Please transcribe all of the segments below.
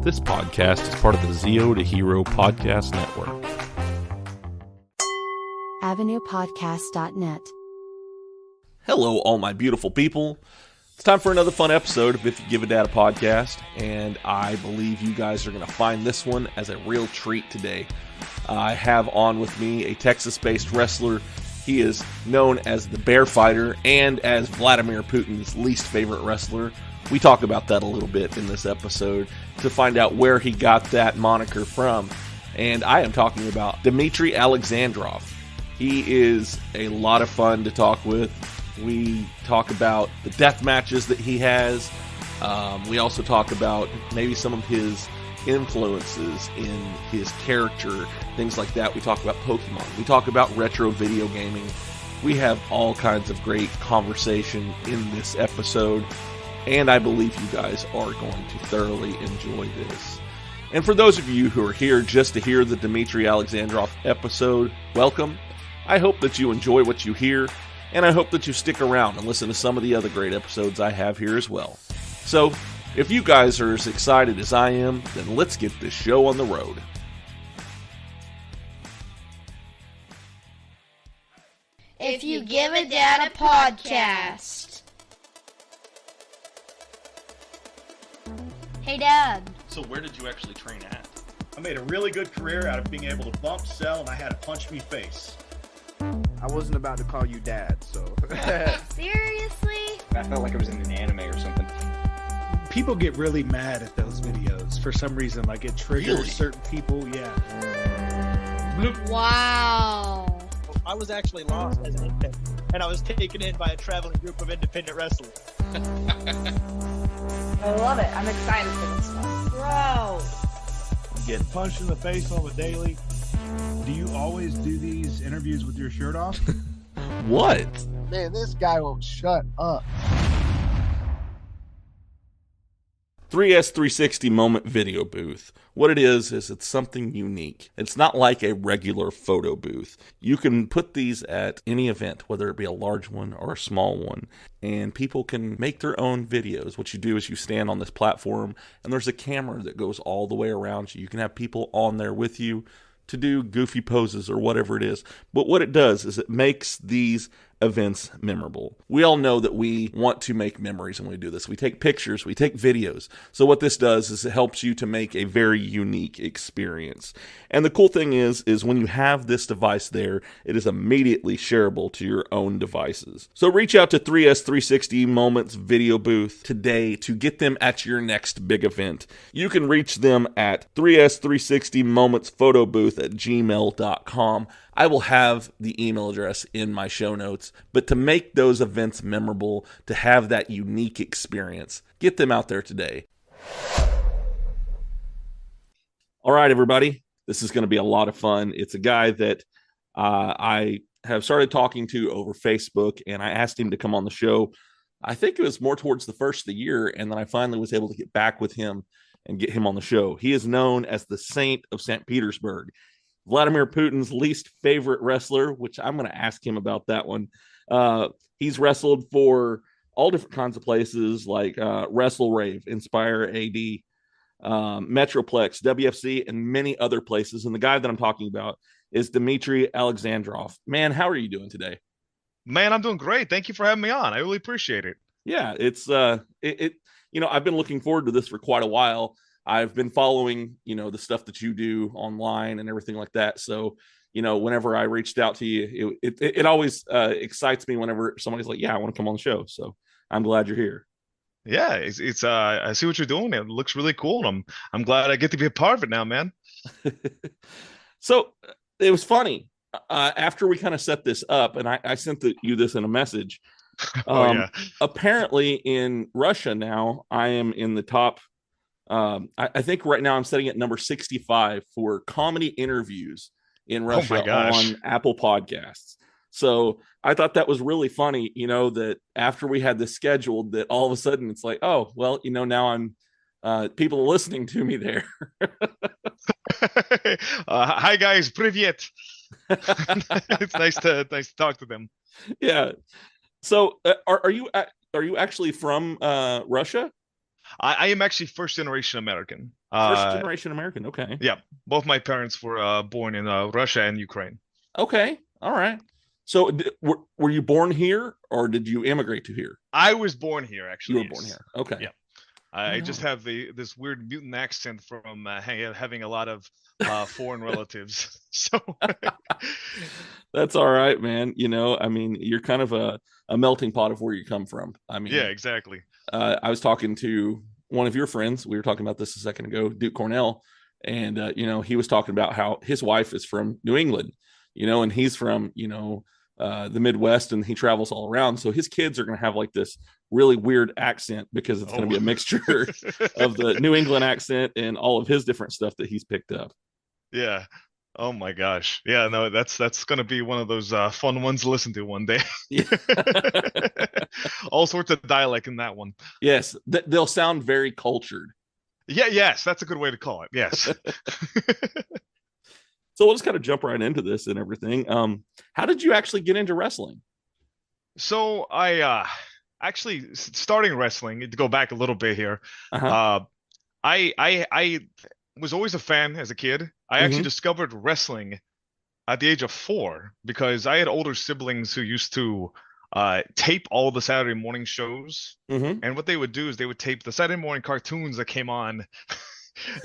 This podcast is part of the Zeo to Hero Podcast Network. AvenuePodcast.net. Hello, all my beautiful people. It's time for another fun episode of If You Give a Dad a Podcast, and I believe you guys are going to find this one as a real treat today. I have on with me a Texas-based wrestler. He is known as the Bear Fighter and as Vladimir Putin's least favorite wrestler. We talk about that a little bit in this episode to find out where he got that moniker from. And I am talking about Dimitri Alexandrov. He is a lot of fun to talk with. We talk about the death matches that he has. We also talk about maybe some of his influences in his character, things like that. We talk about Pokémon. We talk about retro video gaming. We have all kinds of great conversation in this episode, and I believe you guys are going to thoroughly enjoy this. And for those of you who are here just to hear the Dimitri Alexandrov episode, welcome. I hope that you enjoy what you hear, and I hope that you stick around and listen to some of the other great episodes I have here as well. So, if you guys are as excited as I am, then let's get this show on the road. If You Give a Dad a Podcast. Hey, Dad. So where did you actually train at? I made a really good career out of being able to bump, sell, and I had a punch me face. I wasn't about to call you dad, so. Seriously? I felt like I was in an anime or something. People get really mad at those videos for some reason. Like, it triggers certain people. Yeah. Wow. I was actually lost as an infant, and I was taken in by a traveling group of independent wrestlers. I love it. I'm excited for this one. Bro. Get punched in the face on the daily. Do you always do these interviews with your shirt off? What? Man, this guy won't shut up. 3S360 Moment Video Booth. What it is it's something unique. It's not like a regular photo booth. You can put these at any event, whether it be a large one or a small one, and people can make their own videos. What you do is you stand on this platform, and there's a camera that goes all the way around you. You can have people on there with you to do goofy poses or whatever it is. But what it does is it makes these events memorable. We all know that we want to make memories when we do this. We take pictures, we take videos. So what this does is it helps you to make a very unique experience. And the cool thing is when you have this device there, it is immediately shareable to your own devices. So reach out to 3S360 Moments Video Booth today to get them at your next big event. You can reach them at 3S360 Moments Photo Booth at gmail.com. I will have the email address in my show notes, but to make those events memorable, to have that unique experience, get them out there today. All right, everybody, this is going to be a lot of fun. It's a guy that I have started talking to over Facebook, and I asked him to come on the show. I think it was more towards the first of the year, and then I finally was able to get back with him and get him on the show. He is known as the Saint of St. Petersburg. Vladimir Putin's least favorite wrestler, which I'm going to ask him about that one. He's wrestled for all different kinds of places like Wrestle Rave, Inspire AD, Metroplex, WFC, and many other places. And the guy that I'm talking about is Dimitri Alexandrov. Man, how are you doing today? Man, I'm doing great. Thank you for having me on. I really appreciate it. Yeah, it's I've been looking forward to this for quite a while. I've been following, the stuff that you do online and everything like that. So, whenever I reached out to you, it always excites me whenever somebody's like, yeah, I want to come on the show. So I'm glad you're here. Yeah, it's I see what you're doing. It looks really cool. And I'm glad I get to be a part of it now, man. So it was funny. After we kind of set this up, and I sent you this in a message. Apparently in Russia now, I am in the top. I think right now I'm sitting at number 65 for comedy interviews in Russia on Apple Podcasts. So I thought that was really funny, that after we had this scheduled, that all of a sudden it's like, oh, well, now I'm people are listening to me there. Hi guys, привет. It's nice to talk to them. Yeah. So are you actually from Russia? I am actually first generation American. First generation American. Okay. Yeah, both my parents were born in Russia and Ukraine. Okay. All right. So were you born here or did you immigrate to here? I was born here, actually. You were born here. Okay. Yeah. I just have this weird mutant accent from having a lot of foreign relatives. So that's all right, man. I mean, you're kind of a melting pot of where you come from. I mean, yeah, exactly. I was talking to one of your friends. We were talking about this a second ago, Duke Cornell, and he was talking about how his wife is from New England, and he's from the Midwest, and he travels all around. So his kids are going to have like this really weird accent because it's going to be a mixture of the New England accent and all of his different stuff that he's picked up. Yeah. Oh my gosh. Yeah, no, that's going to be one of those fun ones to listen to one day. All sorts of dialect in that one. Yes, they'll sound very cultured. Yeah, yes, that's a good way to call it. Yes. So we'll just kind of jump right into this and everything. How did you actually get into wrestling? So I actually starting wrestling, to go back a little bit here. I was always a fan as a kid. I actually discovered wrestling at the age of 4 because I had older siblings who used to tape all the Saturday morning shows. And what they would do is they would tape the Saturday morning cartoons that came on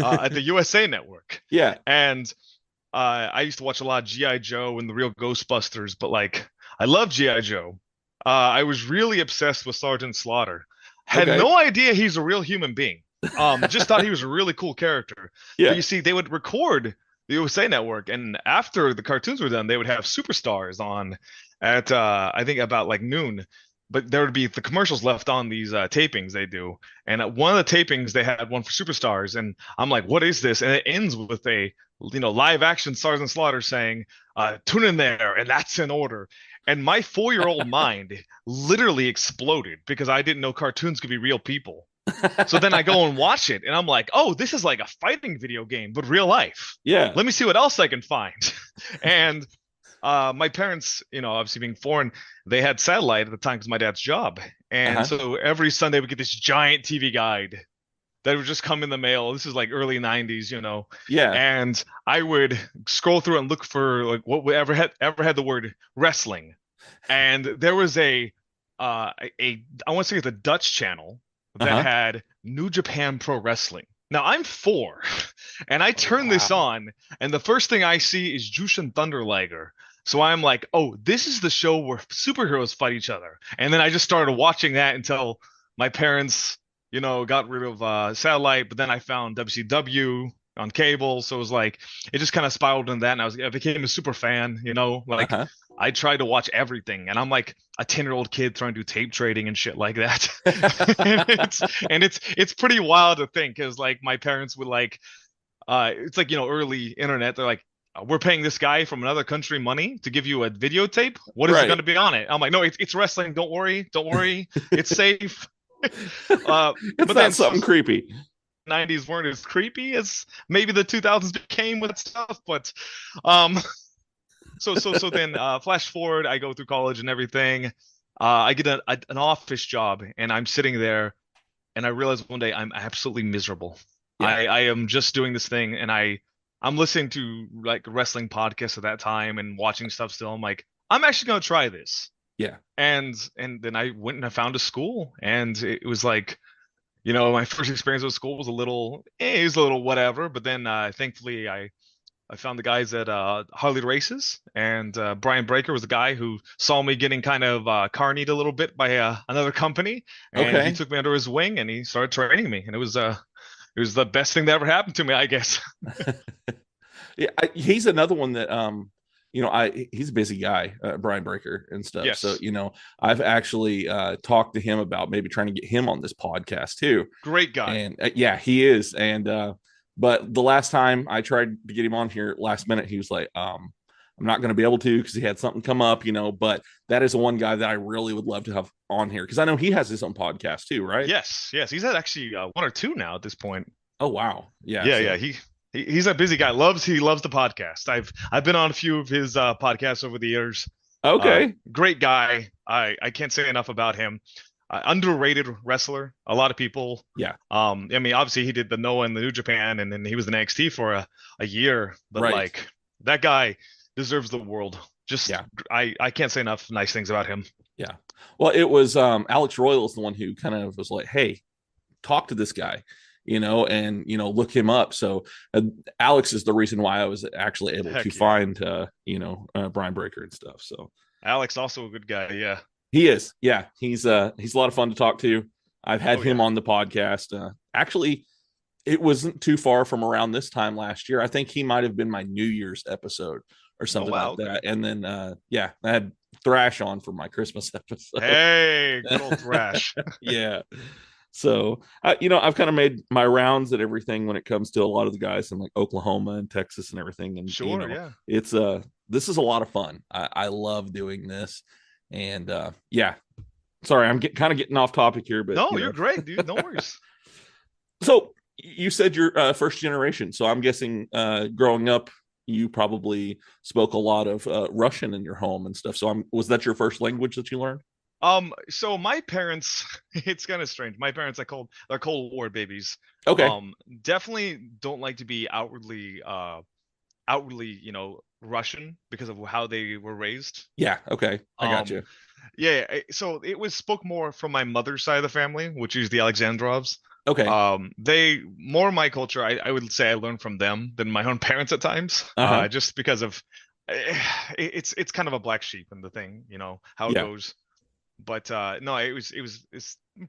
at the USA Network. Yeah. And I used to watch a lot of G.I. Joe and the Real Ghostbusters, but like I love G.I. Joe. I was really obsessed with Sergeant Slaughter. Had no idea he's a real human being. Just thought he was a really cool character. Yeah. But you see, they would record the USA Network, and after the cartoons were done, they would have superstars on at I think about like noon. But there would be the commercials left on these tapings they do. And at one of the tapings, they had one for superstars. And I'm like, what is this? And it ends with a live action Sergeant Slaughter saying, tune in there, and that's in order. And my 4-year-old mind literally exploded because I didn't know cartoons could be real people. So then I go and watch it, and I'm like, oh, this is like a fighting video game, but real life. Yeah. Let me see what else I can find. And my parents, obviously being foreign, they had satellite at the time because my dad's job. And so every Sunday we get this giant TV guide that would just come in the mail. This is like early 90s, Yeah. And I would scroll through and look for like what ever had the word wrestling. And there was I want to say the Dutch channel that had New Japan Pro Wrestling. Now I'm 4 and I turn this on, and the first thing I see is Jushin Thunder Liger. So I'm like, oh, this is the show where superheroes fight each other. And then I just started watching that until my parents, got rid of satellite. But then I found WCW on cable. So it was like, it just kind of spiraled into that. And I became a super fan, I tried to watch everything. And I'm like a 10-year-old kid trying to do tape trading and shit like that. and it's pretty wild to think, because like my parents would like, it's like, early internet. They're like, we're paying this guy from another country money to give you a videotape. What is it going to be on it? I'm like, no, it's wrestling. Don't worry. It's safe. It's but not something creepy. 90s weren't as creepy as maybe the 2000s became with stuff. But so then flash forward, I go through college and everything. I get an office job, and I'm sitting there, and I realize one day I'm absolutely miserable. Yeah. I am just doing this thing, and I'm listening to like wrestling podcasts at that time and watching stuff still. I'm like, I'm actually going to try this. Yeah. And then I went and I found a school, and it was like, my first experience with school was a little whatever. But then thankfully I found the guys at Harley Races, and Brian Breaker was the guy who saw me getting kind of carnied a little bit by another company. And he took me under his wing, and he started training me. And it was the best thing that ever happened to me, I guess. Yeah, he's another one that he's a busy guy, Brian Breaker and stuff. Yes. So I've actually talked to him about maybe trying to get him on this podcast too. Great guy. And yeah, he is. And but the last time I tried to get him on here last minute, he was like, I'm not going to be able to because he had something come up, but that is the one guy that I really would love to have on here, because I know he has his own podcast too, right? Yes. He's had actually 1 or 2 now at this point. Oh wow, yeah. He's a busy guy. He loves the podcast. I've been on a few of his podcasts over the years. Okay, great guy. I can't say enough about him. underrated wrestler. A lot of people. Yeah. I mean, obviously he did the Noah in the New Japan, and then he was in NXT for a year. But Right. like that guy deserves the world. Just Yeah. I can't say enough nice things about him. Yeah. Well, it was Alex Royal is the one who kind of was like, hey, talk to this guy, and look him up. So Alex is the reason why I was actually able to find Brian Breaker and stuff. So Alex also a good guy. Yeah. He is. Yeah. He's a lot of fun to talk to. I've had him on the podcast. Actually, it wasn't too far from around this time last year. I think he might have been my New Year's episode or something like that. And then I had Thrash on for my Christmas episode. Hey, good old Thrash. Yeah. So, I've kind of made my rounds at everything when it comes to a lot of the guys in like Oklahoma and Texas and everything. And it's this is a lot of fun. I love doing this. And sorry, I'm kind of getting off topic here, but no, you're great, dude. No worries. So you said you're first generation. So I'm guessing growing up, you probably spoke a lot of Russian in your home and stuff. So was that your first language that you learned? So my parents, it's kind of strange. My parents, they're Cold War babies. Okay. Definitely don't like to be outwardly, Russian because of how they were raised. Yeah. Okay. I got you. Yeah. So it was spoke more from my mother's side of the family, which is the Alexandrovs. Okay. They more my culture. I would say I learned from them than my own parents at times. Just because of it's kind of a black sheep in the thing, how it goes. But no, it's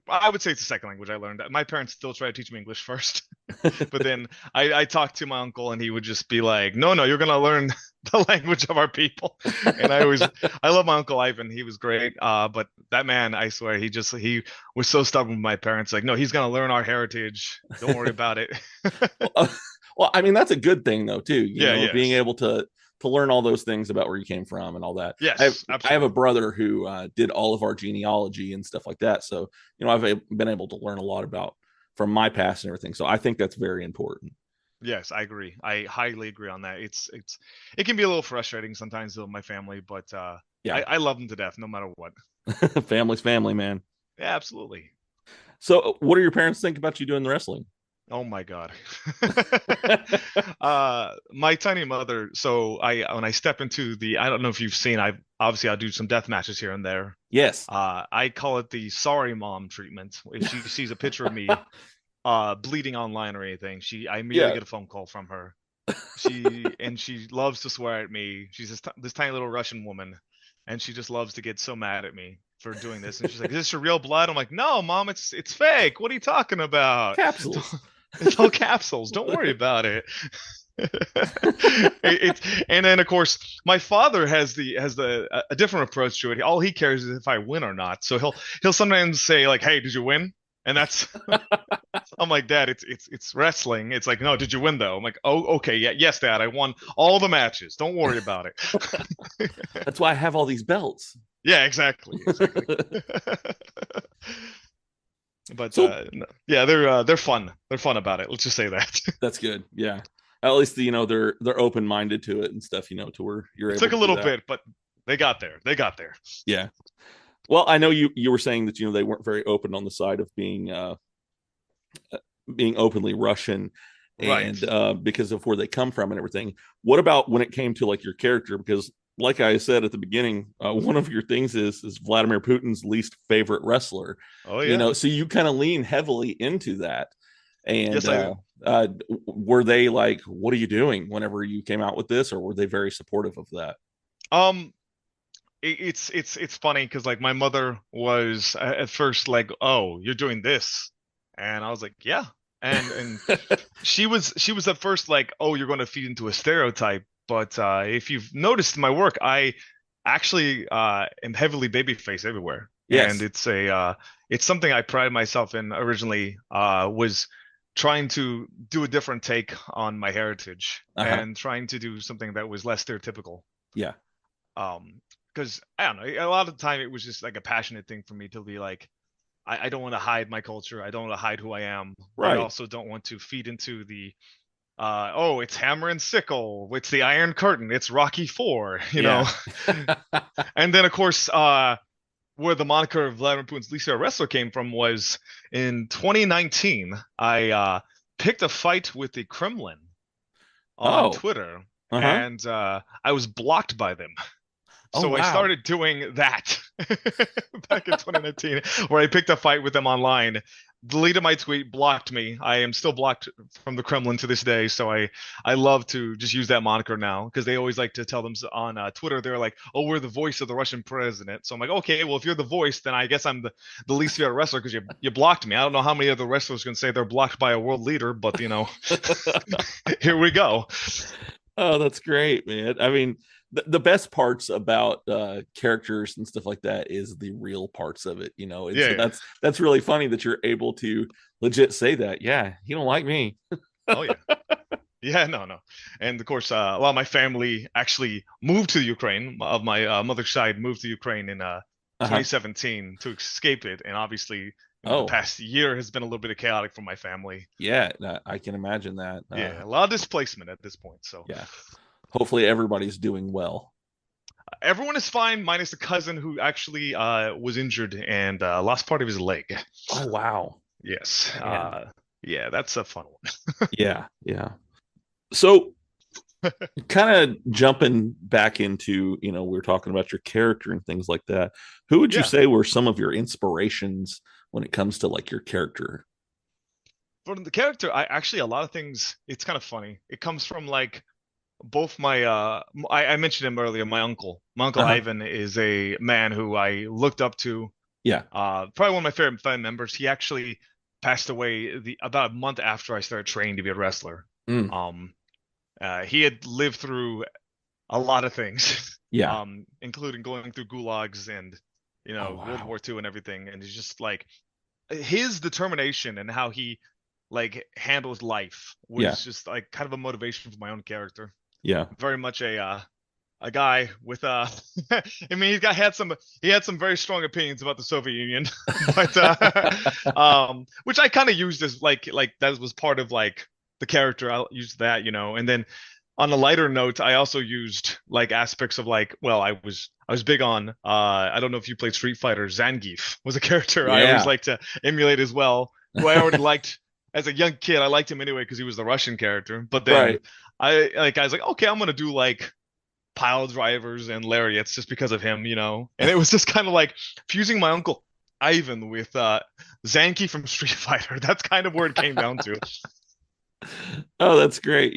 I would say it's the second language I learned. My parents still try to teach me English first, but then I talked to my uncle and he would just be like, no, you're gonna learn the language of our people. And I love my Uncle Ivan. He was great. But that man, I swear, he was so stubborn with my parents. Like, no, he's gonna learn our heritage. Don't worry about it. Well, I mean, that's a good thing though, too. Being able to learn all those things about where you came from and all that. Yes, I have a brother who did all of our genealogy and stuff like that. So, I've been able to learn a lot about from my past and everything. So I think that's very important. Yes, I agree. I highly agree on that. It can be a little frustrating sometimes with my family, but I love them to death no matter what. Family's family, man. Yeah, absolutely. So what do your parents think about you doing the wrestling? Oh my God. My tiny mother. So when I step into I don't know if you've seen, I'll do some death matches here and there. Yes. I call it the sorry mom treatment. If she sees a picture of me bleeding online or anything, I immediately get a phone call from her. She loves to swear at me. She's this tiny little Russian woman, and she just loves to get so mad at me for doing this. And she's like, "Is this your real blood?" I'm like, "No, Mom, it's fake. What are you talking about? Capsules." It's all capsules. Don't worry about it. And then of course my father has a different approach to it. All he cares is if I win or not. So he'll sometimes say like, "Hey, did you win?" And that's I'm like, "Dad, it's wrestling." It's like, "No, did you win though?" I'm like, "Oh, okay, yeah, yes, Dad, I won all the matches. Don't worry about it." That's why I have all these belts. Yeah, exactly. But they're fun. They're fun about it. Let's just say that. That's good. Yeah. At least they're open-minded to it and stuff, to where you're able to took a little bit, but they got there. Yeah. Well, I know you were saying that they weren't very open on the side of being openly Russian and right. Because of where they come from and everything. What about when it came to like your character? Because like I said at the beginning, one of your things is Vladimir Putin's least favorite wrestler. Oh yeah. So you kind of lean heavily into that. And yes, were they like, "What are you doing?" whenever you came out with this, or were they very supportive of that? It's funny because like my mother was at first like, "Oh, you're doing this," and I was like, "Yeah," and she was at first like, "Oh, you're going to feed into a stereotype." But if you've noticed my work, I actually am heavily babyface everywhere. Yes. And it's something I pride myself in. Originally was trying to do a different take on my heritage and trying to do something that was less stereotypical. Yeah. Because I don't know, a lot of the time it was just like a passionate thing for me to be like, I don't want to hide my culture. I don't want to hide who I am. Right. I also don't want to feed into the it's hammer and sickle, it's the Iron Curtain, it's Rocky IV, you know. And then of course where the moniker of Vladimir Putin's least favorite wrestler came from was in 2019. I picked a fight with the Kremlin on Twitter, and I was blocked by them. So I started doing that back in 2019, where I picked a fight with them online, deleted my tweet, blocked me. I am still blocked from the Kremlin to this day. So I love to just use that moniker now, because they always like to tell them on Twitter, they're like, oh, we're the voice of the Russian president. So I'm like, okay, well, if you're the voice, then I guess I'm the least favorite wrestler because you blocked me. I don't know how many other wrestlers can say they're blocked by a world leader, but here we go. Oh, that's great, man. I mean, the best parts about characters and stuff like that is the real parts of it, that's really funny that you're able to legit say that. Yeah, he don't like me. Oh yeah. No. And of course, a lot of my family actually moved to Ukraine. Of my mother's side, moved to Ukraine in 2017 to escape it, and obviously the past year has been a little bit of chaotic for my family. Yeah, I can imagine that. A lot of displacement at this point. So yeah. Hopefully everybody's doing well. Everyone is fine, minus the cousin who actually was injured and lost part of his leg. Oh, wow. Yes. Yeah, that's a fun one. Yeah. So kind of jumping back into, we were talking about your character and things like that. Who would you say were some of your inspirations when it comes to like your character? For the character, a lot of things, it's kind of funny. It comes from like both my I mentioned him earlier. My uncle Ivan is a man who I looked up to. Yeah. Probably one of my favorite family members. He actually passed away about a month after I started training to be a wrestler. He had lived through a lot of things. Yeah. Including going through gulags and World War II and everything. And he's just like, his determination and how he like handles life was just like kind of a motivation for my own character. Yeah, very much a guy with I mean, he had some very strong opinions about the Soviet Union, but which I kind of used as like that was part of like the character. I used that, and then on a lighter note, I also used like aspects of like, well, I was big on I don't know if you played Street Fighter. Zangief was a character I always liked to emulate as well, who I already liked. As a young kid, I liked him anyway because he was the Russian character. But then I was like, okay, I'm gonna do like pile drivers and lariats just because of him, And it was just kind of like fusing my uncle Ivan with Zanki from Street Fighter. That's kind of where it came down to. Oh, that's great.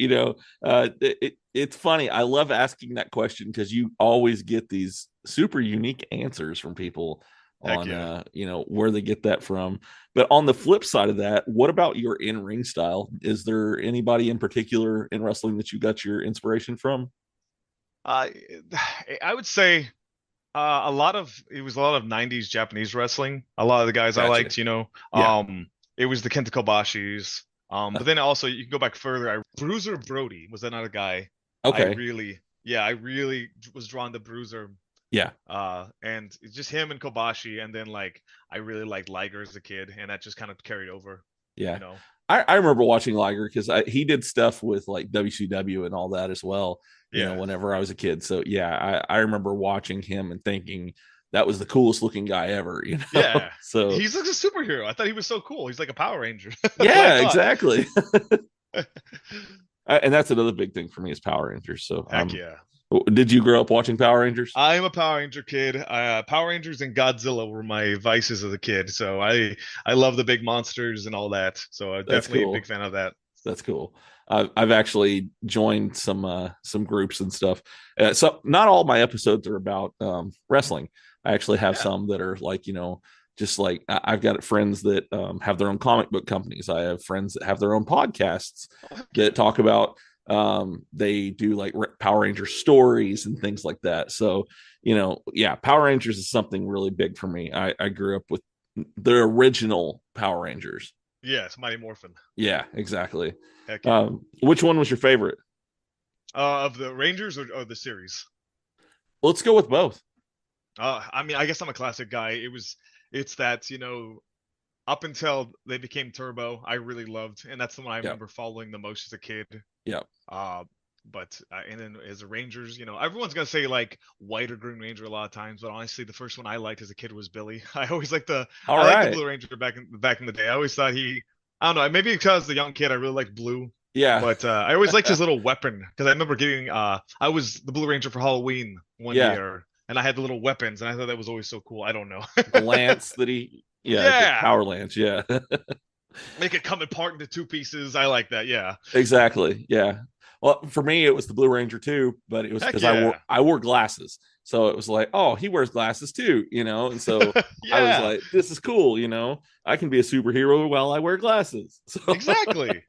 It's funny. I love asking that question because you always get these super unique answers from people on where they get that from. But on the flip side of that, what about your in-ring style? Is there anybody in particular in wrestling that you got your inspiration from? I would say a lot of 90s Japanese wrestling. A lot of the guys I liked, it was the Kenta Kobashis. But then also you can go back further. Bruiser Brody was another guy. Okay. I really was drawn to Bruiser. Yeah. And it's just him and Kobashi, and then like I really liked Liger as a kid, and that just kind of carried over. Yeah. I remember watching Liger because he did stuff with like WCW and all that as well. Whenever I was a kid. So yeah, I remember watching him and thinking that was the coolest looking guy ever. Yeah. So he's like a superhero. I thought he was so cool. He's like a Power Ranger. Yeah, exactly. And that's another big thing for me is Power Rangers. So heck yeah. Did you grow up watching Power Rangers? I am a Power Ranger kid. Power Rangers and Godzilla were my vices as a kid. So I love the big monsters and all that. So I'm definitely a big fan of that. That's cool. I've actually joined some groups and stuff. So not all my episodes are about wrestling. I actually have some that are like, just like I've got friends that have their own comic book companies. I have friends that have their own podcasts that talk about they do like Power Ranger stories and things like that. So, Power Rangers is something really big for me. I grew up with the original Power Rangers. Yeah, it's Mighty Morphin. Yeah, exactly. Heck yeah. Which one was your favorite? Of the Rangers or the series? Let's go with both. I mean, I guess I'm a classic guy. It's that, up until they became Turbo, I really loved, and that's the one I remember following the most as a kid. Yeah. But and then as a Rangers, everyone's gonna say like White or Green Ranger a lot of times, but honestly, the first one I liked as a kid was Billy. I always liked the Blue Ranger back in the day. I always thought I don't know, maybe because the young kid I really liked Blue. Yeah. But I always liked his little weapon because I remember getting I was the Blue Ranger for Halloween one year, and I had the little weapons, and I thought that was always so cool. I don't know. The lance that the power lance, yeah. Make it come apart into two pieces. I like that, yeah. Exactly, yeah. Well, for me, it was the Blue Ranger too, but it was because I wore glasses, so it was like, oh, he wears glasses too, and so I was like, this is cool, I can be a superhero while I wear glasses. So. Exactly.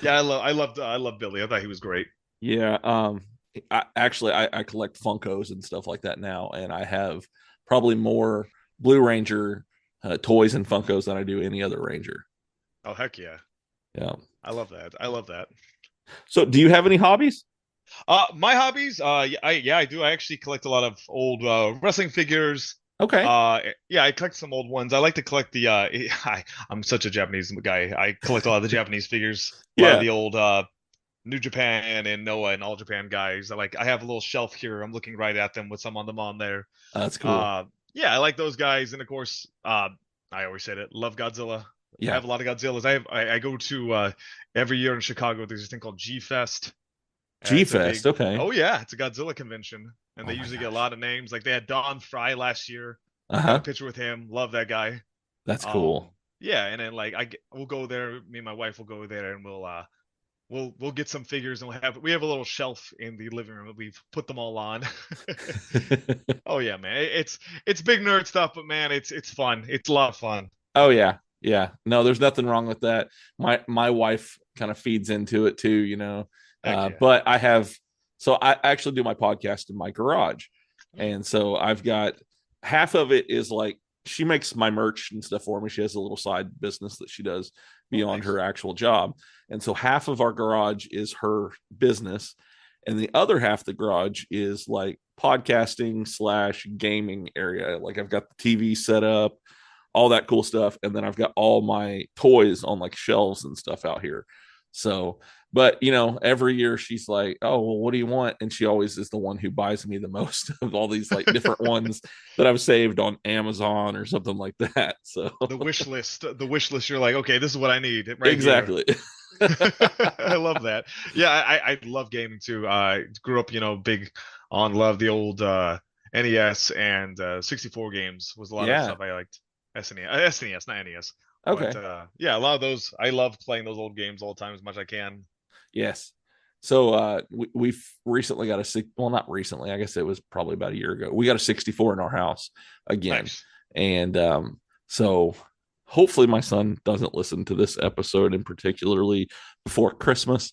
Yeah, I love Billy. I thought he was great. Yeah, I collect Funkos and stuff like that now, and I have probably more Blue Ranger toys and Funkos than I do any other Ranger. Oh heck yeah! Yeah, I love that. So, do you have any hobbies? My hobbies, I do. I actually collect a lot of old wrestling figures. Okay. I collect some old ones. I like to collect the. I'm such a Japanese guy. I collect a lot of the Japanese figures. A lot of the old New Japan and Noah and All Japan guys. I have a little shelf here. I'm looking right at them with some on them on there. That's cool. I like those guys, and of course, I always said it. Love Godzilla. Yeah. I have a lot of Godzillas. I go to every year in Chicago. There's this thing called G Fest. G Fest, okay. Oh yeah, it's a Godzilla convention, and they usually get a lot of names. Like they had Don Fry last year. Uh-huh. A picture with him. Love that guy. That's cool. Yeah, and then we'll go there. Me and my wife will go there, and we'll get some figures, and we have a little shelf in the living room that we've put them all on. Oh yeah, man, it's big nerd stuff, but man, it's fun. It's a lot of fun. Oh yeah. Yeah, no, there's nothing wrong with that. My wife kind of feeds into it too, but I actually do my podcast in my garage, and so I've got half of it is like she makes my merch and stuff for me. She has a little side business that she does beyond her actual job, and so half of our garage is her business, and the other half of the garage is like podcasting / gaming area. Like I've got the TV set up, all that cool stuff, and then I've got all my toys on like shelves and stuff out here. So, but every year she's like, oh well, what do you want? And she always is the one who buys me the most of all these like different ones that I've saved on Amazon or something like that. So the wish list, you're like, okay, this is what I need right exactly. I love that. Yeah, I love gaming too. I grew up big on love the old NES and 64 games was a lot of stuff I liked. SNES, not NES. Okay. But, a lot of those. I love playing those old games all the time as much as I can. Yes. So we've recently got not recently. I guess it was probably about a year ago. We got a 64 in our house again, nice. And so hopefully my son doesn't listen to this episode in particularly before Christmas.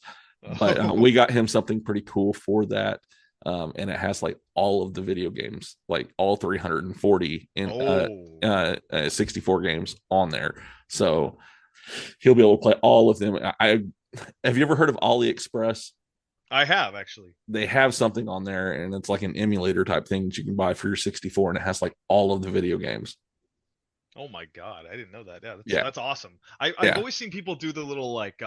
But we got him something pretty cool for that. And it has like all of the video games, like all 340 in 64 games on there. So he'll be able to play all of them. Have you ever heard of AliExpress? I have, actually. They have something on there, and it's like an emulator type thing that you can buy for your 64, and it has like all of the video games. Oh my God, I didn't know that. That's awesome. I've always seen people do the little like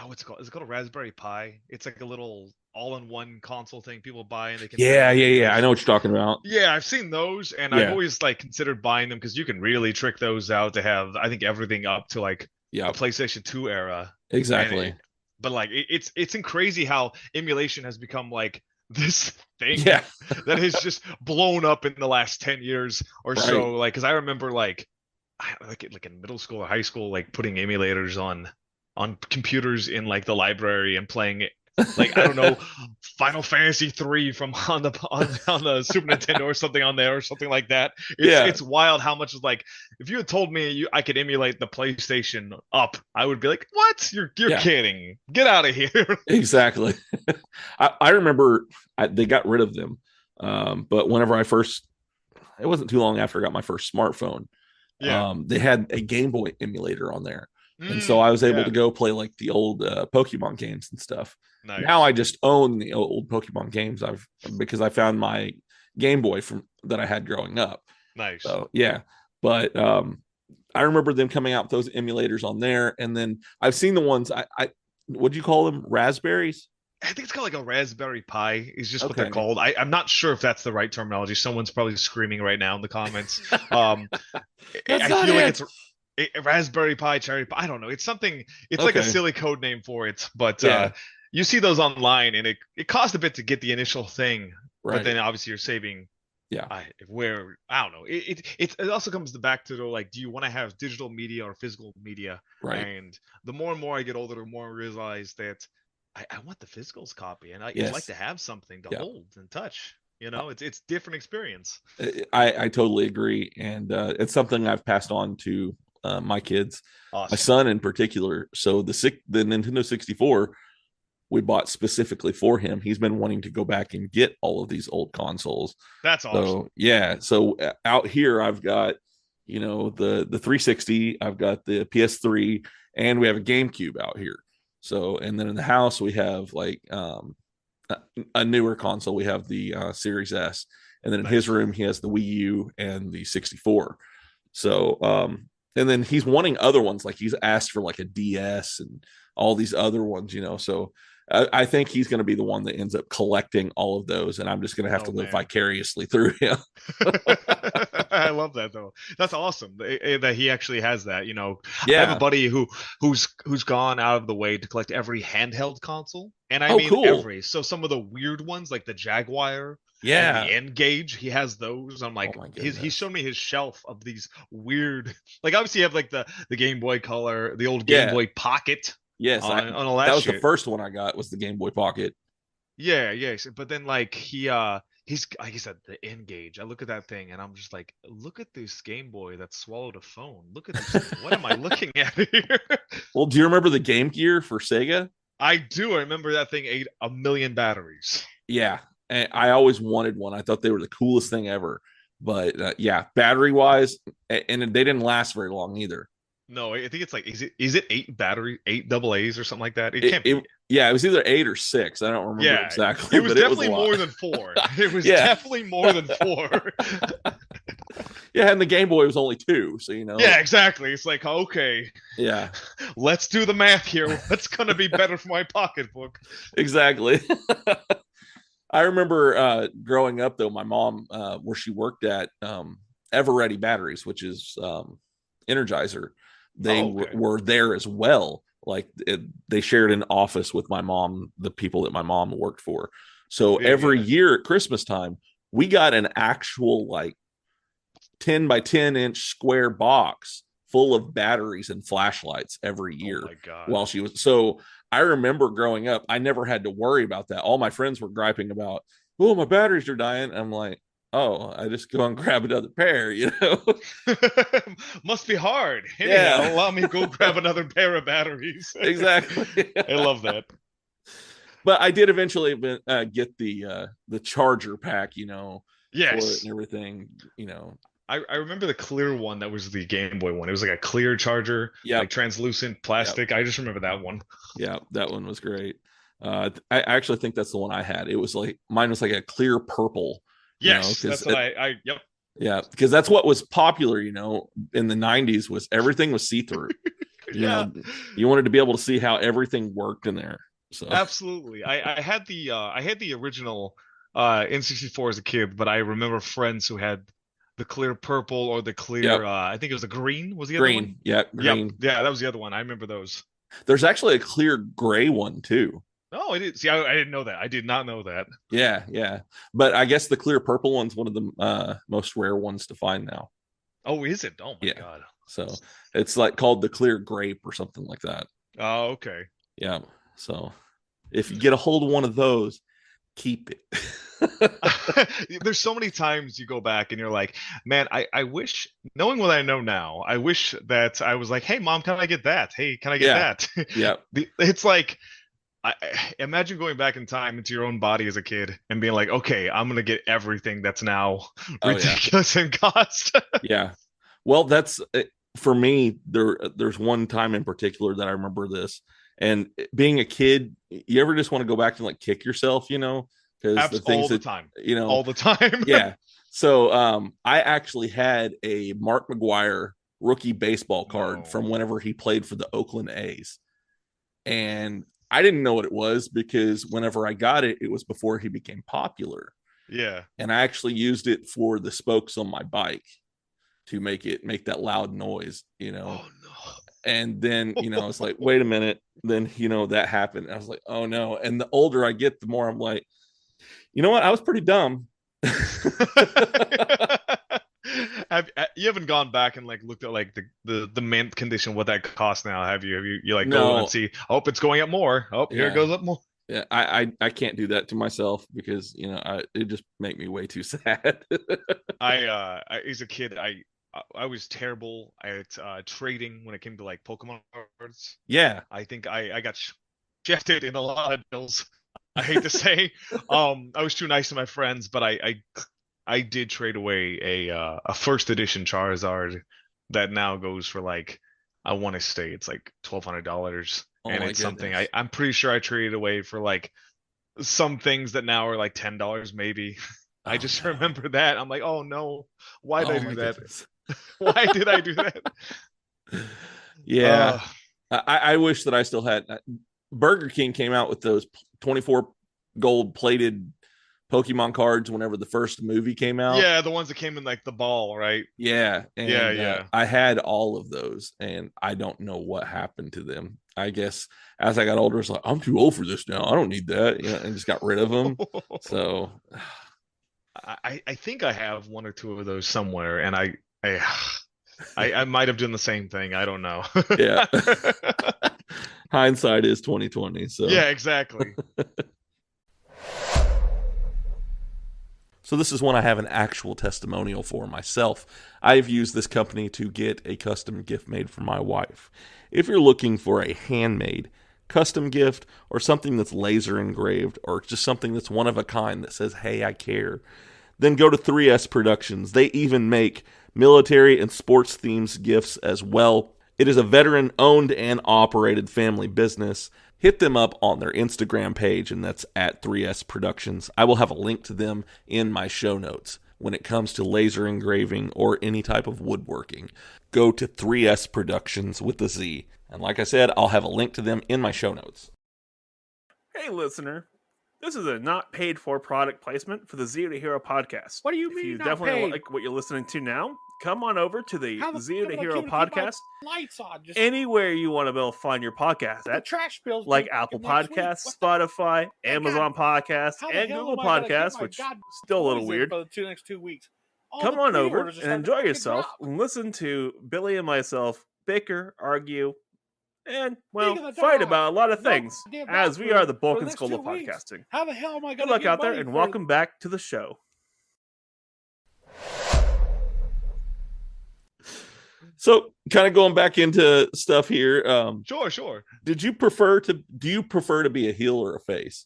what's it called? Is it called a Raspberry Pi? It's like a little all-in-one console thing people buy, and they can. Yeah. I know what you're talking about. Yeah, I've seen those, and I've always like considered buying them because you can really trick those out to have, I think, everything up to like the PlayStation 2 era. Exactly. But like it's crazy how emulation has become like this thing that has just blown up in the last 10 years or so. Like, because I remember like in middle school or high school, like putting emulators on computers in like the library and playing it. Like, I don't know, Final Fantasy 3 from on the Super Nintendo or something on there or something like that. It's wild how much, like, if you had told me I could emulate the PlayStation up, I would be like, what? You're kidding. Get out of here. Exactly. I remember they got rid of them. But whenever it wasn't too long after I got my first smartphone, they had a Game Boy emulator on there. And so I was able to go play like the old Pokemon games and stuff. Nice. Now I just own the old Pokemon games because I found my Game Boy that I had growing up. Nice. So yeah, but I remember them coming out with those emulators on there, and then I've seen the ones I what do you call them? Raspberries? I think it's called like a Raspberry Pi is just what they're Okay. called. I'm not sure if that's the right terminology. Someone's probably screaming right now in the comments. Um, That's I not feel like it. it's a Raspberry Pi, Cherry Pie. I don't know. It's something. It's like a Okay. silly code name for it. But Yeah. you see those online, and it costs a bit to get the initial thing. But Right. then obviously you're saving. Yeah. I don't know. It also comes back to the like, do you want to have digital media or physical media? Right. And the more and more I get older, the more I realize that I want the physicals copy, and I'd Yes. like to have something to Yeah. hold and touch. You know, it's different experience. I totally agree, and it's something I've passed on to my kids, my Awesome. son in particular. So the Nintendo 64 we bought specifically for him. He's been wanting to go back and get all of these old consoles. That's awesome. So yeah, so out here I've got, you know, the 360, I've got the PS3, and we have a GameCube out here. So, and then in the house we have like a newer console. We have the Series S, and then in his room he has the Wii U and the 64. So and then he's wanting other ones, like he's asked for like a DS and all these other ones, you know. So I think he's going to be the one that ends up collecting all of those, and I'm just going to have to live vicariously through him. I love that though. That's awesome that he actually has that. You know, Yeah. I have a buddy who's gone out of the way to collect every handheld console, and I mean cool. every. So some of the weird ones like the Jaguar, yeah, and the N-Gage, he has those. I'm like, he's shown me his shelf of these weird. Like obviously you have like the Game Boy Color, the old Game Boy Pocket. Yes, on all that was shit. the first one I got, was the Game Boy Pocket. Yeah. But then like he's like I said, the N-Gage. I look at that thing and I'm just like, look at this Game Boy that swallowed a phone. Look at this. What am I looking at here? Well, do you remember the Game Gear for Sega? I do. I remember that thing ate 1 million batteries. Yeah, and I always wanted one. I thought they were the coolest thing ever. But yeah, battery wise, and they didn't last very long either. No, I think it's like, is it 8 AA's or something like that? It can't be. Yeah, it was either 8 or 6. I don't remember exactly. It was definitely more than 4. It was definitely more than 4. Yeah, and the Game Boy was only 2, so you know. Yeah, exactly. It's like, okay. Yeah. Let's do the math here. What's going to be better for my pocketbook? Exactly. I remember growing up though, my mom, where she worked at Ever Ready Batteries, which is Energizer, they were there as well. Like they shared an office with my mom, the people that my mom worked for. So every year at Christmas time, we got an actual like 10 by 10 inch square box full of batteries and flashlights every year. Oh my God. While she was, so I remember growing up, I never had to worry about that. All my friends were griping about, oh, my batteries are dying. I'm like, oh, I just go and grab another pair, you know. Must be hard. Yeah. Anyhow, allow me to go grab another pair of batteries. Exactly. I love that. But I did eventually get the charger pack, you know, for it and everything, you know. I remember the clear one that was the Game Boy one. It was like a clear charger, like translucent plastic. I just remember that one. Yeah, that one was great. I actually think that's the one I had. It was like, mine was like a clear purple. Yes, you know, that's what yep. Yeah, because that's what was popular, you know, in the 90s, was everything was see-through. You know, you wanted to be able to see how everything worked in there. So absolutely. I had the original N64 as a kid, but I remember friends who had the clear purple or the clear I think it was the green. Was the other one? Yeah, green. Yeah, that was the other one. I remember those. There's actually a clear gray one too. Oh, I did. See, I didn't know that. I did not know that. Yeah. But I guess the clear purple one's one of the most rare ones to find now. Oh, is it? Oh my God. So it's like called the clear grape or something like that. Oh, okay. Yeah. So if you get a hold of one of those, keep it. There's so many times you go back and you're like, man, I wish, knowing what I know now, I wish that I was like, hey mom, can I get that? Hey, can I get that? Yeah. It's like, I imagine going back in time into your own body as a kid and being like, okay, I'm going to get everything that's now ridiculous in cost. Yeah. Well, that's for me. There's one time in particular that I remember this, and being a kid, you ever just want to go back and like kick yourself, you know, because the things all the time, you know, all the time. Yeah. So I actually had a Mark McGuire rookie baseball card from whenever he played for the Oakland A's. And I didn't know what it was because whenever I got it, it was before he became popular. Yeah. And I actually used it for the spokes on my bike to make that loud noise, you know. Oh no. And then, you know, it's like, wait a minute. Then, you know, that happened. I was like, oh no. And the older I get, the more I'm like, you know what? I was pretty dumb. You haven't gone back and like looked at like the mint condition, what that costs now, have you? You like No. go and see, oh, it's going up more. Oh, here it goes up more. Yeah, I can't do that to myself because, you know, it just make me way too sad. I as a kid, I was terrible at trading when it came to like Pokemon cards. Yeah. I think I got shafted in a lot of deals. I hate to say, I was too nice to my friends, but I did trade away a first edition Charizard that now goes for like, I want to say it's like $1,200, and it's something I'm pretty sure I traded away for like some things that now are like $10 maybe. I just remember that. I'm like, oh no, why did I do that? Why did I do that? Yeah, I wish that I still had. Burger King came out with those 24 gold plated Pokemon cards whenever the first movie came out. Yeah, the ones that came in like the ball, right? Yeah. And, yeah. I had all of those, and I don't know what happened to them. I guess as I got older, it's like, I'm too old for this now. I don't need that. You know, and just got rid of them. So I think I have one or two of those somewhere, and I might have done the same thing. I don't know. Yeah. Hindsight is 2020. So yeah, exactly. So this is one I have an actual testimonial for myself. I've used this company to get a custom gift made for my wife. If you're looking for a handmade custom gift or something that's laser engraved or just something that's one of a kind that says, hey, I care, then go to 3S Productions. They even make military and sports themes gifts as well. It is a veteran-owned and operated family business. Hit them up on their Instagram page, and that's at 3S Productions. I will have a link to them in my show notes. When it comes to laser engraving or any type of woodworking, go to 3S Productions with a Z. And like I said, I'll have a link to them in my show notes. Hey, listener. This is a not paid for product placement for the Zero to Hero podcast. What do you mean? If you not definitely paid? like what you're listening to now, come on over to the Zero to Hero keep my podcast. Lights on. Just Anywhere you want to be able to find your podcast the at, trash bills like due Apple next week. Podcasts, What Spotify, Amazon Podcasts, How the and hell Google am I gonna keep Podcasts, my which God still a little poison weird. for the next 2 weeks? All Come the on over pre-orders are and starting enjoy to yourself drop. and listen to Billy and myself bicker, argue, and, well, Speak of the fight dog, about a lot of no things, goddamn as we doctor are the for bulk the and next skull 2 of weeks. podcasting. How the hell am I going Good to luck get out there, money and for- welcome back to the show. So kind of going back into stuff here. Sure. Do you prefer to be a heel or a face?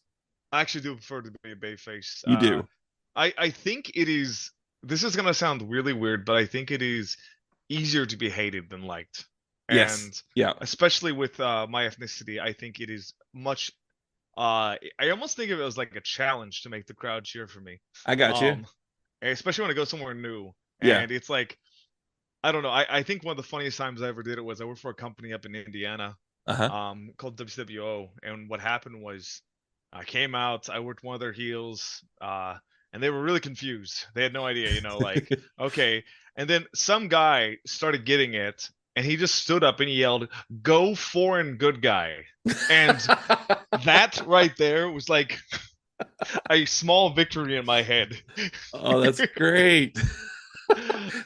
I actually do prefer to be a babyface. You do. I think it is. This is gonna sound really weird, but I think it is easier to be hated than liked. Yes. And Yeah. especially with my ethnicity, I think it is much. I almost think of it as like a challenge to make the crowd cheer for me. I got you. Especially when I go somewhere new. Yeah. And it's like, I don't know. I think one of the funniest times I ever did it was I worked for a company up in Indiana, called WCWO, and what happened was I came out, I worked one of their heels, and they were really confused. They had no idea, you know, like, okay. And then some guy started getting it, and he just stood up and he yelled, "Go foreign good guy." And that right there was like a small victory in my head. Oh, that's great.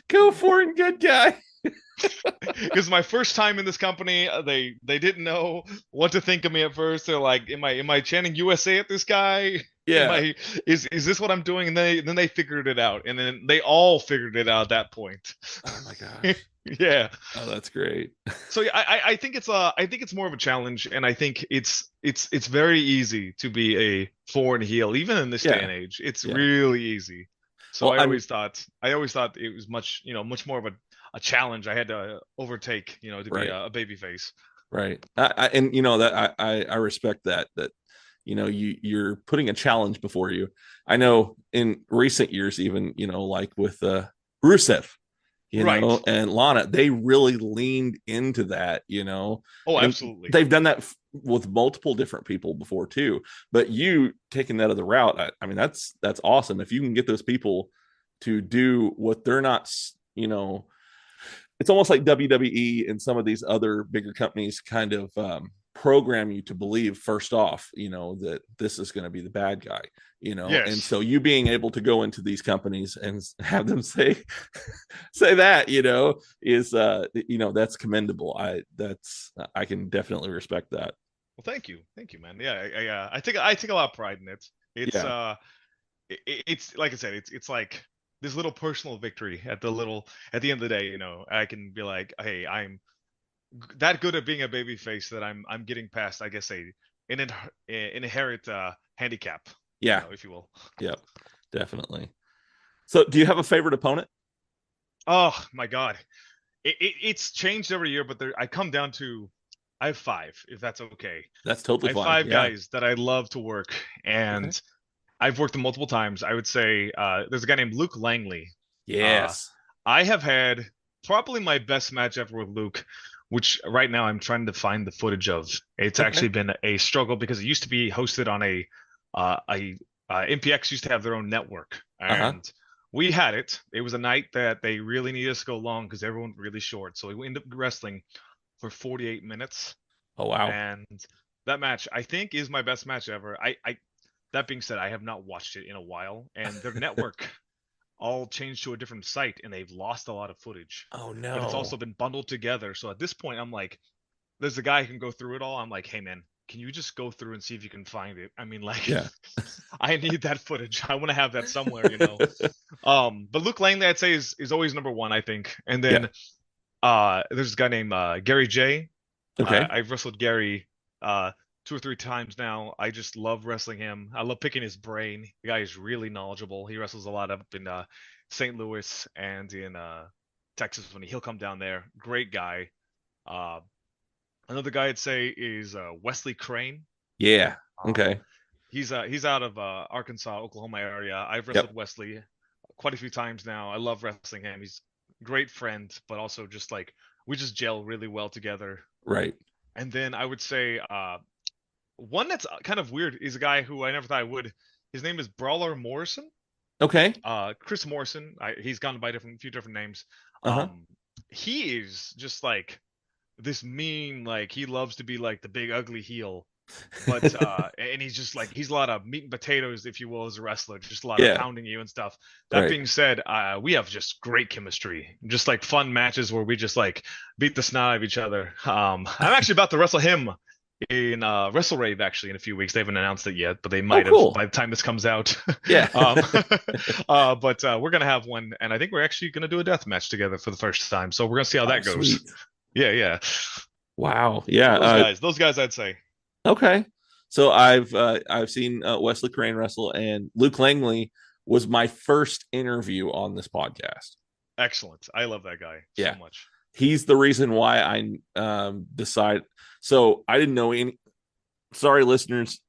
Go foreign good guy. Because my first time in this company, they didn't know what to think of me at first. They're like, "Am I chanting USA at this guy? Yeah. Is this what I'm doing?" And then they figured it out, and then they all figured it out at that point. Oh my gosh. Yeah. Oh, that's great. So yeah, I think it's more of a challenge, and I think it's very easy to be a foreign heel, even in this day and age. It's really easy. So Well, I always thought it was much more of a challenge I had to overtake, to be a baby face. Right. And you know that I respect that you're putting a challenge before you. I know in recent years, even, like with Rusev, and Lana, they really leaned into that, Oh, and absolutely. they've done that with multiple different people before too. But you taking that other route, I mean, that's awesome. If you can get those people to do what they're not, you know, it's almost like WWE and some of these other bigger companies kind of program you to believe first off, you know, that this is going to be the bad guy, you know. Yes. And so you being able to go into these companies and have them say that, you know, is you know, that's commendable. I can definitely respect that. Well, thank you, man. Yeah, I take a lot of pride in it. It's it's like I said, it's like this little personal victory at the end of the day. You know, I can be like, hey, I'm that good at being a baby face that I'm getting past, I guess, an inherent handicap. Yeah, you know, if you will. Yep, definitely. So, do you have a favorite opponent? Oh my God, it's changed every year, but I come down to I have 5, if that's okay. That's totally fine. I have 5 guys that I love to work, and okay. I've worked them multiple times. I would say there's a guy named Luke Langley. Yes, I have had probably my best match ever with Luke, which right now I'm trying to find the footage of. It's actually been a struggle because it used to be hosted on a MPX used to have their own network, and we had it. It was a night that they really needed us to go long because everyone was really short. So we ended up wrestling for 48 minutes. Oh wow! And that match, I think, is my best match ever. That being said, I have not watched it in a while, and their network all changed to a different site, and they've lost a lot of footage. Oh no! But it's also been bundled together. So at this point, I'm like, there's a guy who can go through it all. I'm like, hey man, can you just go through and see if you can find it? I mean, like, I need that footage. I want to have that somewhere, you know. But Luke Langley, I'd say, is always number 1, I think. And then there's a guy named Gary J. Okay. I've wrestled Gary 2 or 3 times now. I just love wrestling him. I love picking his brain. The guy is really knowledgeable. He wrestles a lot up in St. Louis and in Texas when he'll come down there. Great guy. Another guy I'd say is Wesley Crane. Yeah. Okay. He's out of Arkansas, Oklahoma area. I've wrestled Wesley quite a few times now. I love wrestling him. He's a great friend, but also just like we just gel really well together. Right. And then I would say one that's kind of weird is a guy who I never thought I would. His name is Brawler Morrison. Okay. Chris Morrison. He's gone by few different names. He is just like this mean, like he loves to be like the big ugly heel, but and he's just like he's a lot of meat and potatoes, if you will, as a wrestler, just a lot of pounding you and stuff. That being said, we have just great chemistry, just like fun matches where we just like beat the snot out of each other. I'm actually about to wrestle him in Wrestle Rave actually in a few weeks. They haven't announced it yet, but they might have by the time this comes out. But we're gonna have one, and I think we're actually gonna do a death match together for the first time. So we're gonna see how that goes. Sweet. Yeah. Wow. Yeah. So those guys, I'd say. Okay. So I've seen Wesley Crane wrestle, and Luke Langley was my first interview on this podcast. Excellent. I love that guy so much. He's the reason why I decided. So I didn't know any. Sorry, listeners.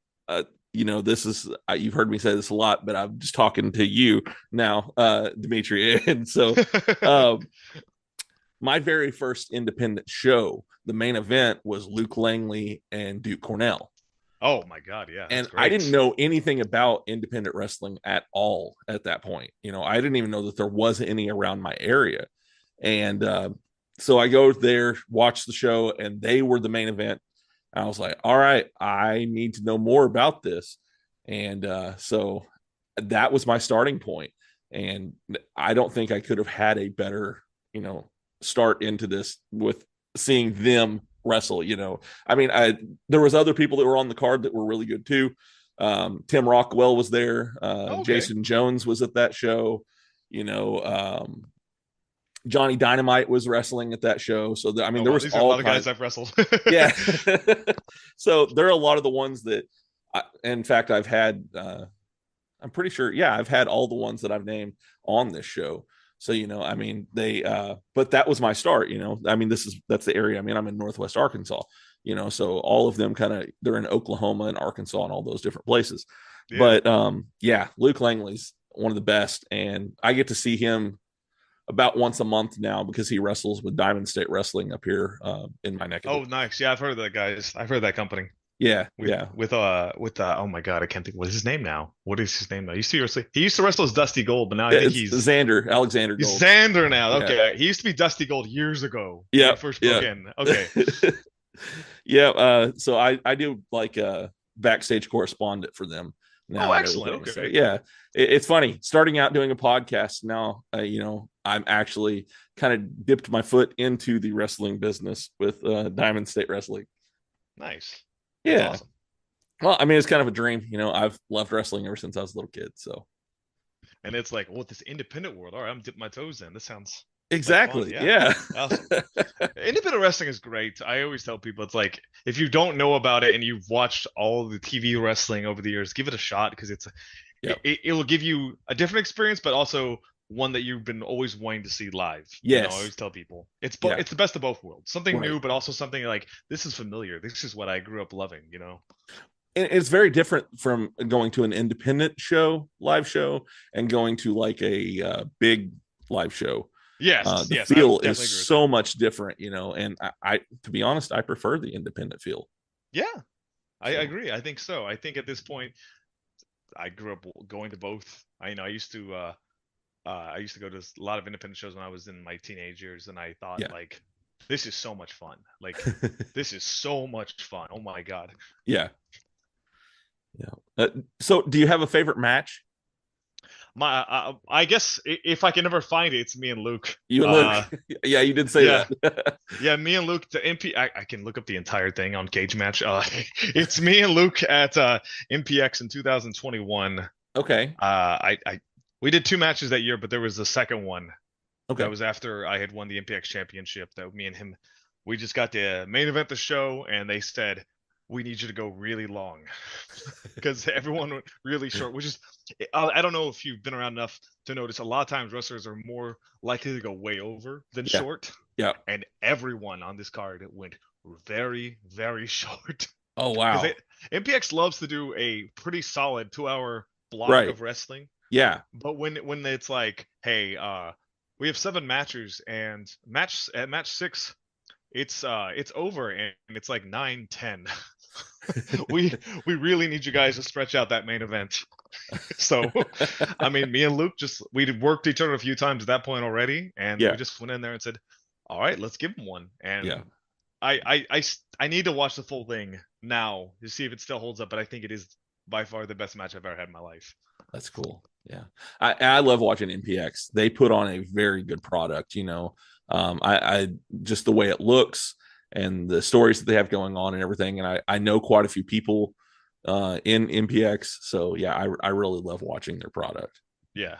You know, this is you've heard me say this a lot, but I'm just talking to you now, Dimitri. And so my very first independent show, the main event was Luke Langley and Duke Cornell. Oh my God, yeah. And great. I didn't know anything about independent wrestling at all at that point. You know, I didn't even know that there was any around my area. And so I go there, watch the show, and they were the main event. I was like, all right, I need to know more about this. And so that was my starting point. And I don't think I could have had a better, you know, start into this with seeing them wrestle. You know, I mean, there was other people that were on the card that were really good too. Tim Rockwell was there. Jason Jones was at that show. You know, Johnny Dynamite was wrestling at that show. So I mean, there was these all are a lot of guys I've wrestled. Yeah. So there are a lot of the ones that, in fact, I've had. I'm pretty sure. Yeah, I've had all the ones that I've named on this show. So, you know, I mean, but that was my start, you know, I mean, that's the area. I mean, I'm in Northwest Arkansas, you know, so all of them they're in Oklahoma and Arkansas and all those different places. Yeah. But Luke Langley's one of the best. And I get to see him about once a month now because he wrestles with Diamond State Wrestling up here in my neck of the woods. Nice. Yeah, I've heard of that, guys. I've heard of that company. Yeah, With oh my god, I can't think what is his name now. What is his name now? He used to wrestle as Dusty Gold, but now I think he's Alexander Gold. Xander now. Yeah. Okay. He used to be Dusty Gold years ago. Yeah. When he first broke in. Okay. Yeah, so I do like backstage correspondent for them now. Oh, excellent. Okay. So, yeah, it's funny starting out doing a podcast now. I'm actually kind of dipped my foot into the wrestling business with Diamond State Wrestling. Nice. Yeah. That's awesome. Well, I mean, it's kind of a dream. I've loved wrestling ever since I was a little kid. So, and it's like, this independent world. All right, I'm dipping my toes in. This sounds exactly. Like yeah. Awesome. Independent wrestling is great. I always tell people, it's like, if you don't know about it and you've watched all the TV wrestling over the years, give it a shot, because it will give you a different experience, but also one that you've been always wanting to see live. Yes. I always tell people it's the best of both worlds. Something Right. new, but also something like, this is familiar. This is what I grew up loving. And it's very different from going to an independent live show, and going to like a big live show. Yes. The yes, feel is so much different, and I, to be honest, I prefer the independent feel. Yeah, I agree. I think so. I think at this point, I grew up going to both. I used to go to a lot of independent shows when I was in my teenage years, and I thought, like, this is so much fun. Like, this is so much fun. Oh my god. Yeah. So, do you have a favorite match? I guess if I can ever find it, it's me and Luke. You and Luke. Yeah, you did say that. Yeah, me and Luke. I can look up the entire thing on Cage Match. It's me and Luke at MPX in 2021. Okay. We did 2 matches that year, but there was a second one. Okay. That was after I had won the MPX championship. That me and him, we just got to main event the show, and they said, we need you to go really long because everyone went really short, which is, I don't know if you've been around enough to notice, a lot of times wrestlers are more likely to go way over than short. Yeah. And everyone on this card went very, very short. Oh, wow. MPX loves to do a pretty solid 2-hour block of wrestling. Yeah. But when it's like, hey, we have 7 matches, and match 6, it's over, and it's like 9-10. we really need you guys to stretch out that main event. So, I mean, me and Luke we'd worked each other a few times at that point already, and we just went in there and said, all right, let's give him one. And I need to watch the full thing now to see if it still holds up, but I think it is by far the best match I've ever had in my life. That's cool. Yeah. I love watching MPX. They put on a very good product, I just the way it looks and the stories that they have going on and everything. And I know quite a few people in MPX. So yeah, I really love watching their product. Yeah.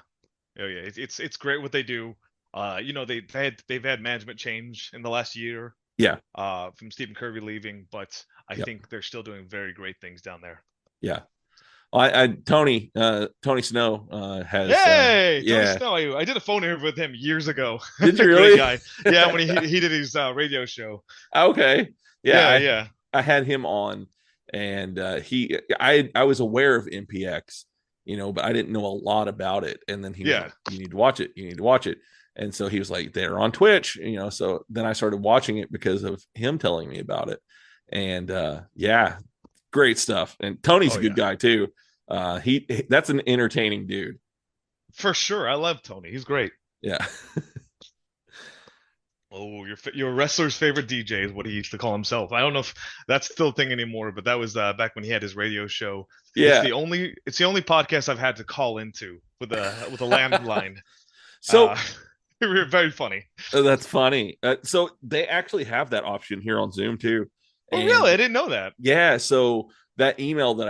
Oh yeah. It's great what they do. They've had management change in the last year. Yeah. From Stephen Kirby leaving, but I think they're still doing very great things down there. Yeah. Tony Snow has. Yay! Tony Snow. I did a phone interview with him years ago. Did you really? Guy. Yeah, when he did his radio show. Okay. Yeah. I had him on, and I was aware of MPX, but I didn't know a lot about it. And then he was like, you need to watch it. You need to watch it. And so he was like, they're on Twitch, so then I started watching it because of him telling me about it. And great stuff. And Tony's a good guy too. That's an entertaining dude. For sure. I love Tony. He's great. Yeah. Your wrestler's favorite DJ is what he used to call himself. I don't know if that's still a thing anymore, but that was back when he had his radio show. Yeah. It's the only podcast I've had to call into with a landline. So very funny. That's funny. So they actually have that option here on Zoom too. Oh, really? I didn't know that. Yeah. So that email that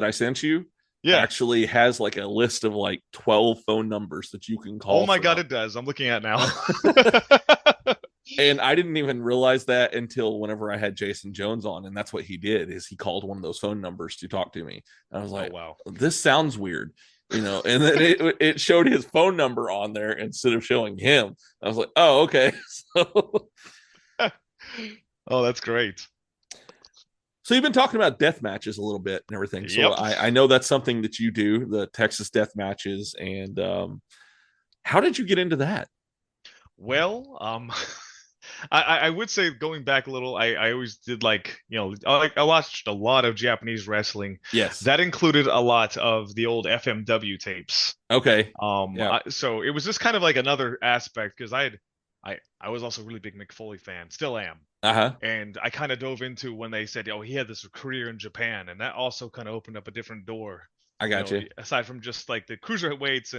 I sent you actually has like a list of like 12 phone numbers that you can call. Oh my God, it does. I'm looking at now. And I didn't even realize that until whenever I had Jason Jones on, and that's what he did, is he called one of those phone numbers to talk to me. And I was like, wow, this sounds weird, and then it showed his phone number on there instead of showing him. I was like, oh, okay. So oh, that's great. So you've been talking about death matches a little bit and everything. So I know that's something that you do, the Texas death matches. And how did you get into that? Well, I would say going back a little, I always did I watched a lot of Japanese wrestling. Yes. That included a lot of the old FMW tapes. Okay. So it was just kind of like another aspect because I was also a really big Mick Foley fan, still am. And I kind of dove into when they said, oh, he had this career in Japan, and that also kind of opened up a different door. I got you. Aside from just like the cruiserweights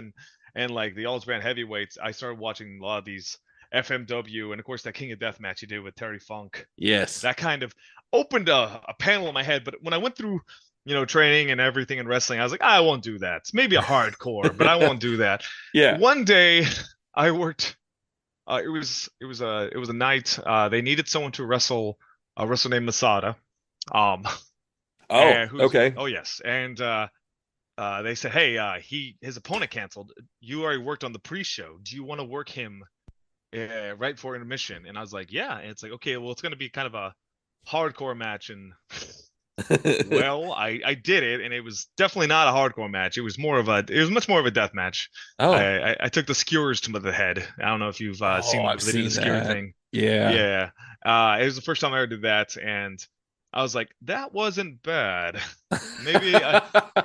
and like the all Japan heavyweights, I started watching a lot of these FMW, and of course that King of Deathmatch he did with Terry Funk. Yes. That kind of opened a panel in my head. But when I went through, training and everything in wrestling, I was like, I won't do that. It's maybe a hardcore, but I won't do that. Yeah. One day I worked. It was a night. They needed someone to wrestle a wrestler named Masada. Okay. Oh yes, and they said, hey, his opponent canceled. You already worked on the pre-show. Do you want to work him right for intermission? And I was like, yeah. And it's like, okay, well, it's going to be kind of a hardcore match. And well, I did it, and it was definitely not a hardcore match. It was much more of a death match. Oh, I took the skewers to the head. I don't know if you've seen the skewer thing. Yeah. It was the first time I ever did that, and I was like, that wasn't bad. Maybe,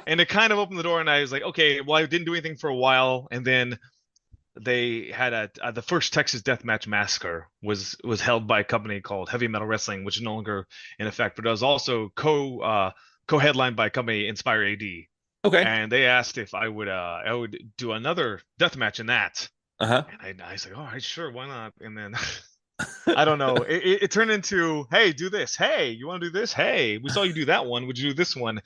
and it kind of opened the door, and I was like, okay, well, I didn't do anything for a while, and then they had the first Texas Deathmatch Massacre was held by a company called Heavy Metal Wrestling, which is no longer in effect, but it was also co-headlined by a company Inspire AD. Okay. And they asked if I would do another deathmatch in that. And I was like, all right, sure, why not? And then I don't know. It turned into, hey, do this. Hey, you want to do this? Hey, we saw you do that one. Would you do this one?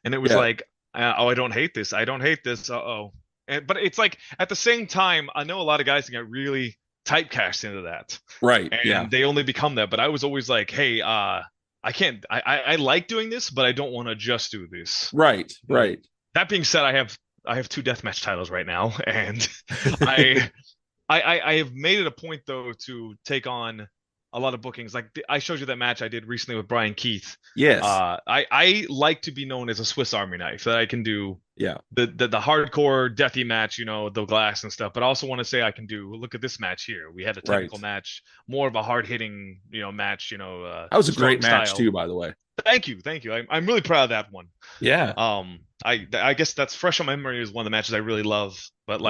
And it was like, oh, I don't hate this. I don't hate this. Uh-oh. But it's like at the same time, I know a lot of guys can get really typecast into that, right? And they only become that. But I was always like, hey, I can't. I like doing this, but I don't want to just do this. Right. That being said, I have 2 deathmatch titles right now, and I have made it a point though to take on a lot of bookings. Like I showed you that match I did recently with Brian Keith. Yes. I like to be known as a Swiss Army knife, that I can do the hardcore deathy match, the glass and stuff. But I also want to say I can do, look at this match here. We had a technical match, more of a hard hitting, match. That was a great match too, by the way. Thank you. I'm really proud of that one. Yeah. I guess that's fresh on my memory. Is one of the matches I really love. But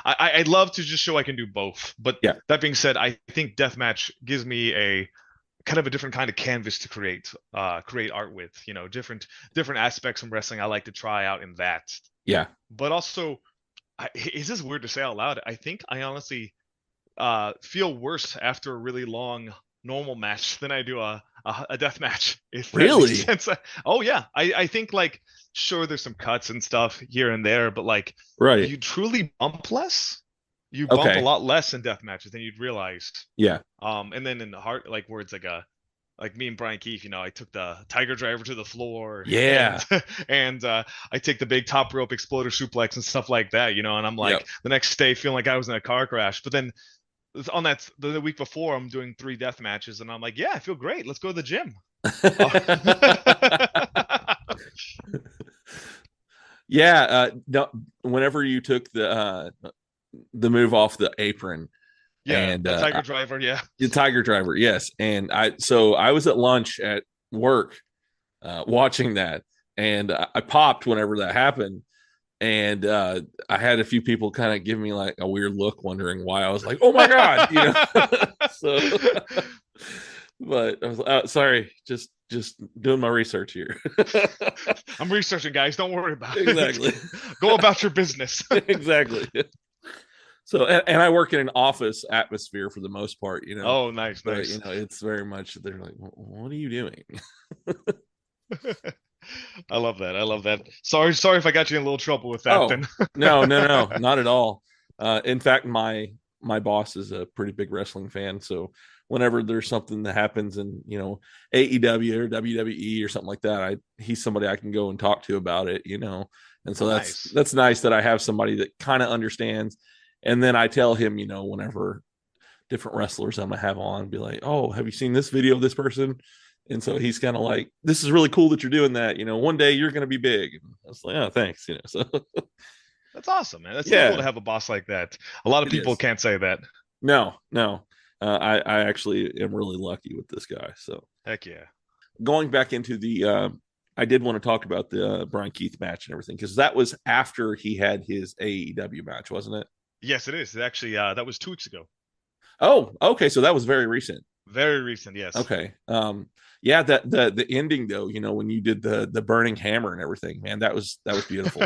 I'd love to just show I can do both. But that being said, I think deathmatch gives me a kind of a different kind of canvas to create art with. Different aspects from wrestling I like to try out in that. Yeah. But also, is this weird to say out loud? I think I honestly feel worse after a really long normal match than I do a death match. If really? That makes sense. Oh yeah. I think sure, there's some cuts and stuff here and there, but you truly bump less. You bump a lot less in death matches than you'd realize. Yeah. And then in the heart, where it's like me and Brian Keefe, I took the Tiger Driver to the floor. Yeah. And I take the big top rope exploder suplex and stuff like that, and I'm like the next day feeling like I was in a car crash. But then on the week before, I'm doing 3 death matches, and I'm like, yeah, I feel great. Let's go to the gym. No, whenever you took the move off the apron, and the Tiger Driver, the Tiger Driver, yes. And I was at lunch at work, watching that, and I popped whenever that happened, and I had a few people kind of give me like a weird look, wondering why I was like, oh my god, So, but I was sorry, just doing my research here. I'm researching, guys. Don't worry about it. Exactly. Go about your business. Exactly. So, and I work in an office atmosphere for the most part, Oh, nice. It's very much, they're like, what are you doing? I love that. Sorry if I got you in a little trouble with that. Then. No, not at all. In fact, my boss is a pretty big wrestling fan, so whenever there's something that happens in AEW or WWE or something like that, he's somebody I can go and talk to about it, and so that's nice that I have somebody that kind of understands. And then I tell him, whenever different wrestlers I'm gonna have on, be like, oh, have you seen this video of this person? And so he's kind of like, this is really cool that you're doing that. One day you're going to be big. And I was like, oh, thanks. So that's awesome, man. That's so cool to have a boss like that. A lot of people can't say that. No, no. I actually am really lucky with this guy. So Heck yeah. going back into the, I did want to talk about the Brian Keith match and everything because that was after he had his AEW match, wasn't it? Yes, it is. It actually, that was 2 weeks ago. Oh, okay. So that was very recent. Very recent, yes. Okay. Yeah, that the ending though, when you did the burning hammer and everything, man, that was beautiful.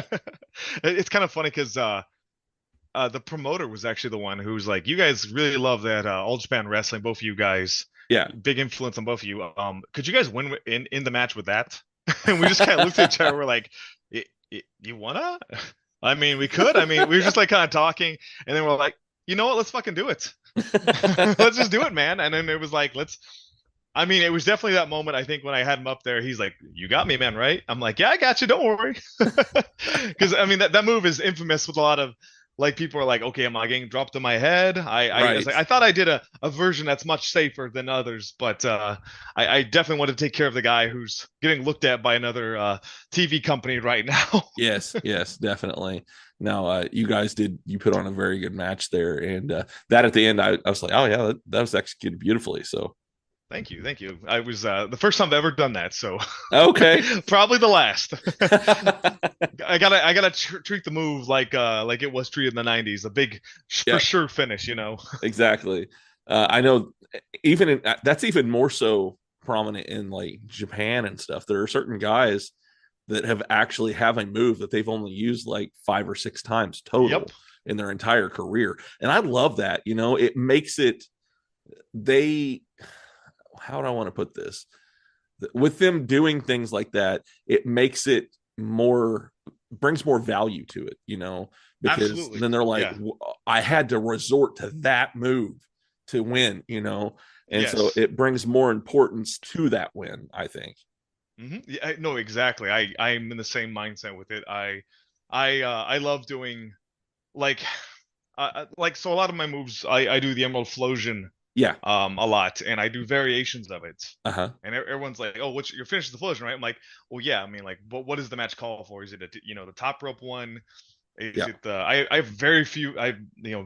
It's kind of funny because the promoter was actually the one who's like, you guys really love that All Japan Wrestling, both of you guys. Yeah. Big influence on both of you. Could you guys win in the match with that? And we just kind of looked at each other. We're like, you wanna? I mean, we could. I mean, we were just like kind of talking, and then we're like, you know what? Let's fucking do it. Let's just do it, man. And then it was like, I mean, it was definitely that moment. I think when I had him up there, he's like, "You got me, man, right?" I'm like, "Yeah, I got you. Don't worry." Because I mean, that move is infamous with a lot of like people are like, "Okay, am I getting dropped on my head?" I thought I did a version that's much safer than others, but I definitely want to take care of the guy who's getting looked at by another TV company right now. Yes, definitely. Now, you guys you put on a very good match there, and that at the end, I was like, oh yeah, that was executed beautifully. So. Thank you. I was the first time I've ever done that, so okay, probably the last. I gotta treat the move like it was treated in the '90s, a big for sure finish, Exactly. I know that's even more so prominent in like Japan and stuff. There are certain guys that have actually have a move that they've only used like 5 or 6 times total in their entire career, and I love that. It makes it how do I want to put this? With them doing things like that, it makes it brings more value to it, because Absolutely. Then they're like, I had to resort to that move to win, and so it brings more importance to that win, I think. Mm-hmm. Yeah, no, exactly. I'm in the same mindset with it. I love doing like so a lot of my moves. I do the Emerald Flosion. Yeah. A lot, and I do variations of it. Uh-huh. And everyone's like, "Oh, you're finished the Flosion, right?" I'm like, "Well, yeah. I mean, like, what does the match call for? Is it the top rope one? Is it the? I have very few.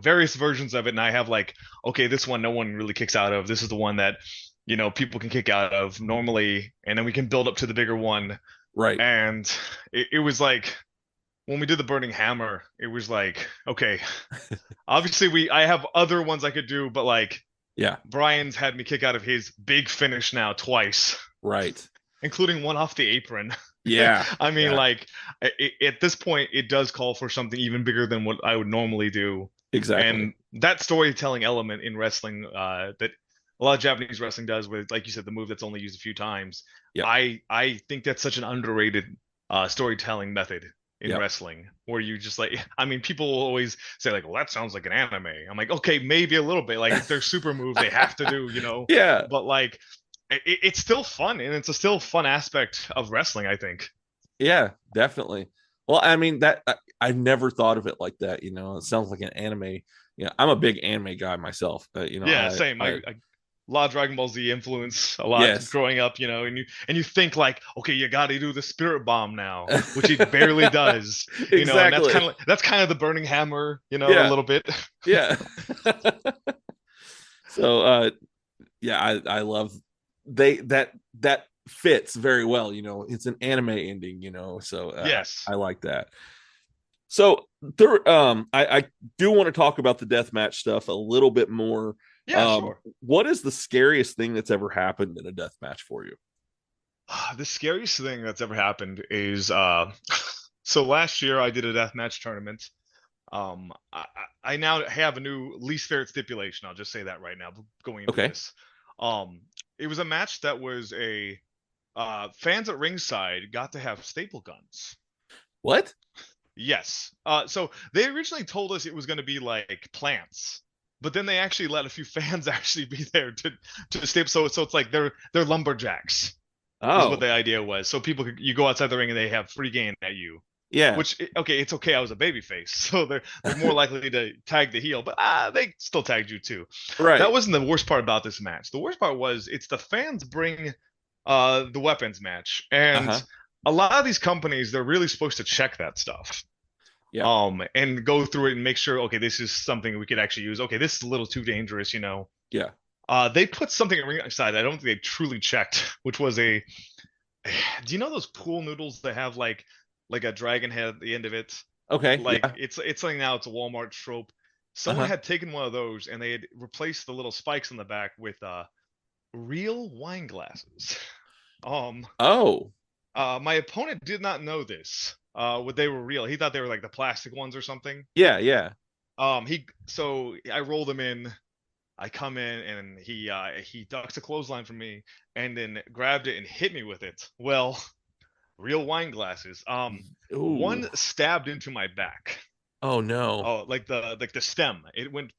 Various versions of it, and I have like, okay, this one no one really kicks out of. This is the one that people can kick out of normally, and then we can build up to the bigger one. Right. And it was like when we did the Burning Hammer, it was like, okay, obviously I have other ones I could do, but like. Yeah, Brian's had me kick out of his big finish now twice, right? Including one off the apron. Yeah, I mean, like at this point, it does call for something even bigger than what I would normally do. Exactly, and that storytelling element in wrestling that a lot of Japanese wrestling does, with like you said, the move that's only used a few times. Yep. I think that's such an underrated storytelling method in wrestling, where you just like, I mean, people will always say like, well, that sounds like an anime. I'm like, okay, maybe a little bit, like it's their super move they have to do, Yeah, but like it's still fun, and it's a still fun aspect of wrestling, I think. Yeah, definitely. Well, I mean, that I've never thought of it like that. It sounds like an anime. I'm a big anime guy myself. Same. I a lot of Dragon Ball Z influence, a lot growing up, and you think like, okay, you got to do the Spirit Bomb now, which he barely does, exactly. And that's kind of the Burning Hammer, a little bit. Yeah. So, I love that fits very well. It's an anime ending, so yes, I like that. So there, I do want to talk about the deathmatch stuff a little bit more. Yeah, sure. What is the scariest thing that's ever happened in a death match for you? The scariest thing that's ever happened is so last year I did a death match tournament. I now have a new least favorite stipulation. I'll just say that right now going into this. It was a match that was a fans at ringside got to have staple guns. What? Yes. So they originally told us it was going to be like plants. But then they actually let a few fans actually be there to stay. So it's like they're lumberjacks. Oh, is what the idea was. So you go outside the ring and they have free game at you. Yeah. Which it's okay. I was a babyface, so they're more likely to tag the heel. But they still tagged you too. Right. That wasn't the worst part about this match. The worst part was it's the fans bring the weapons match, and a lot of these companies they're really supposed to check that stuff. And go through it and make sure, okay, this is something we could actually use. Okay, this is a little too dangerous, Yeah. They put something in ringside I don't think they truly checked, which was do you know those pool noodles that have like a dragon head at the end of it? Okay. Like yeah. it's something now, it's a Walmart trope. Someone had taken one of those and they had replaced the little spikes on the back with real wine glasses. My opponent did not know this. What they were real. He thought they were like the plastic ones or something. Yeah. So I rolled him in. I come in and he ducks a clothesline from me and then grabbed it and hit me with it. Well, real wine glasses. One stabbed into my back. Oh no. Oh, like the stem. It went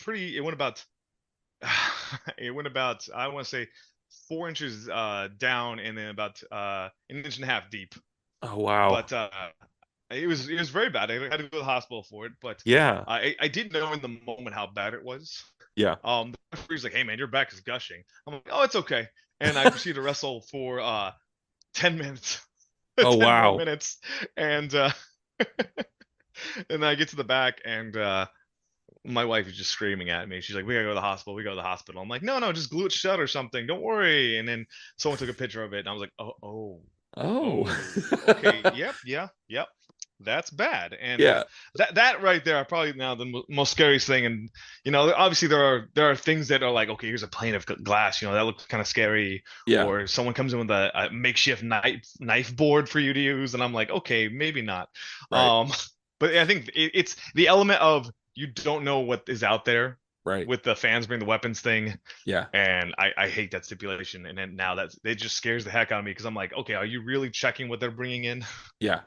about I want to say 4 inches down and then about an inch and a half deep. Oh wow. But it was very bad. I had to go to the hospital for it. But yeah, I didn't know in the moment how bad it was. Yeah. The referee's like, "Hey man, your back is gushing." I'm like, "Oh, it's okay." And I proceeded to wrestle for 10 minutes. Oh 10 wow. more minutes, and and I get to the back, and my wife is just screaming at me. She's like, "We gotta go to the hospital. We go to the hospital." I'm like, "No, just glue it shut or something. Don't worry." And then someone took a picture of it, and I was like, "Oh, okay, yep. That's bad." And yeah, that right there, are probably now the most scariest thing. And obviously there are things that are like, okay, here's a plane of glass, that looks kind of scary. Yeah. Or someone comes in with a makeshift knife board for you to use, and I'm like, okay, maybe not. Right. But I think it's the element of you don't know what is out there. Right. With the fans bring the weapons thing. Yeah. And I hate that stipulation. And then now it just scares the heck out of me because I'm like, okay, are you really checking what they're bringing in? Yeah.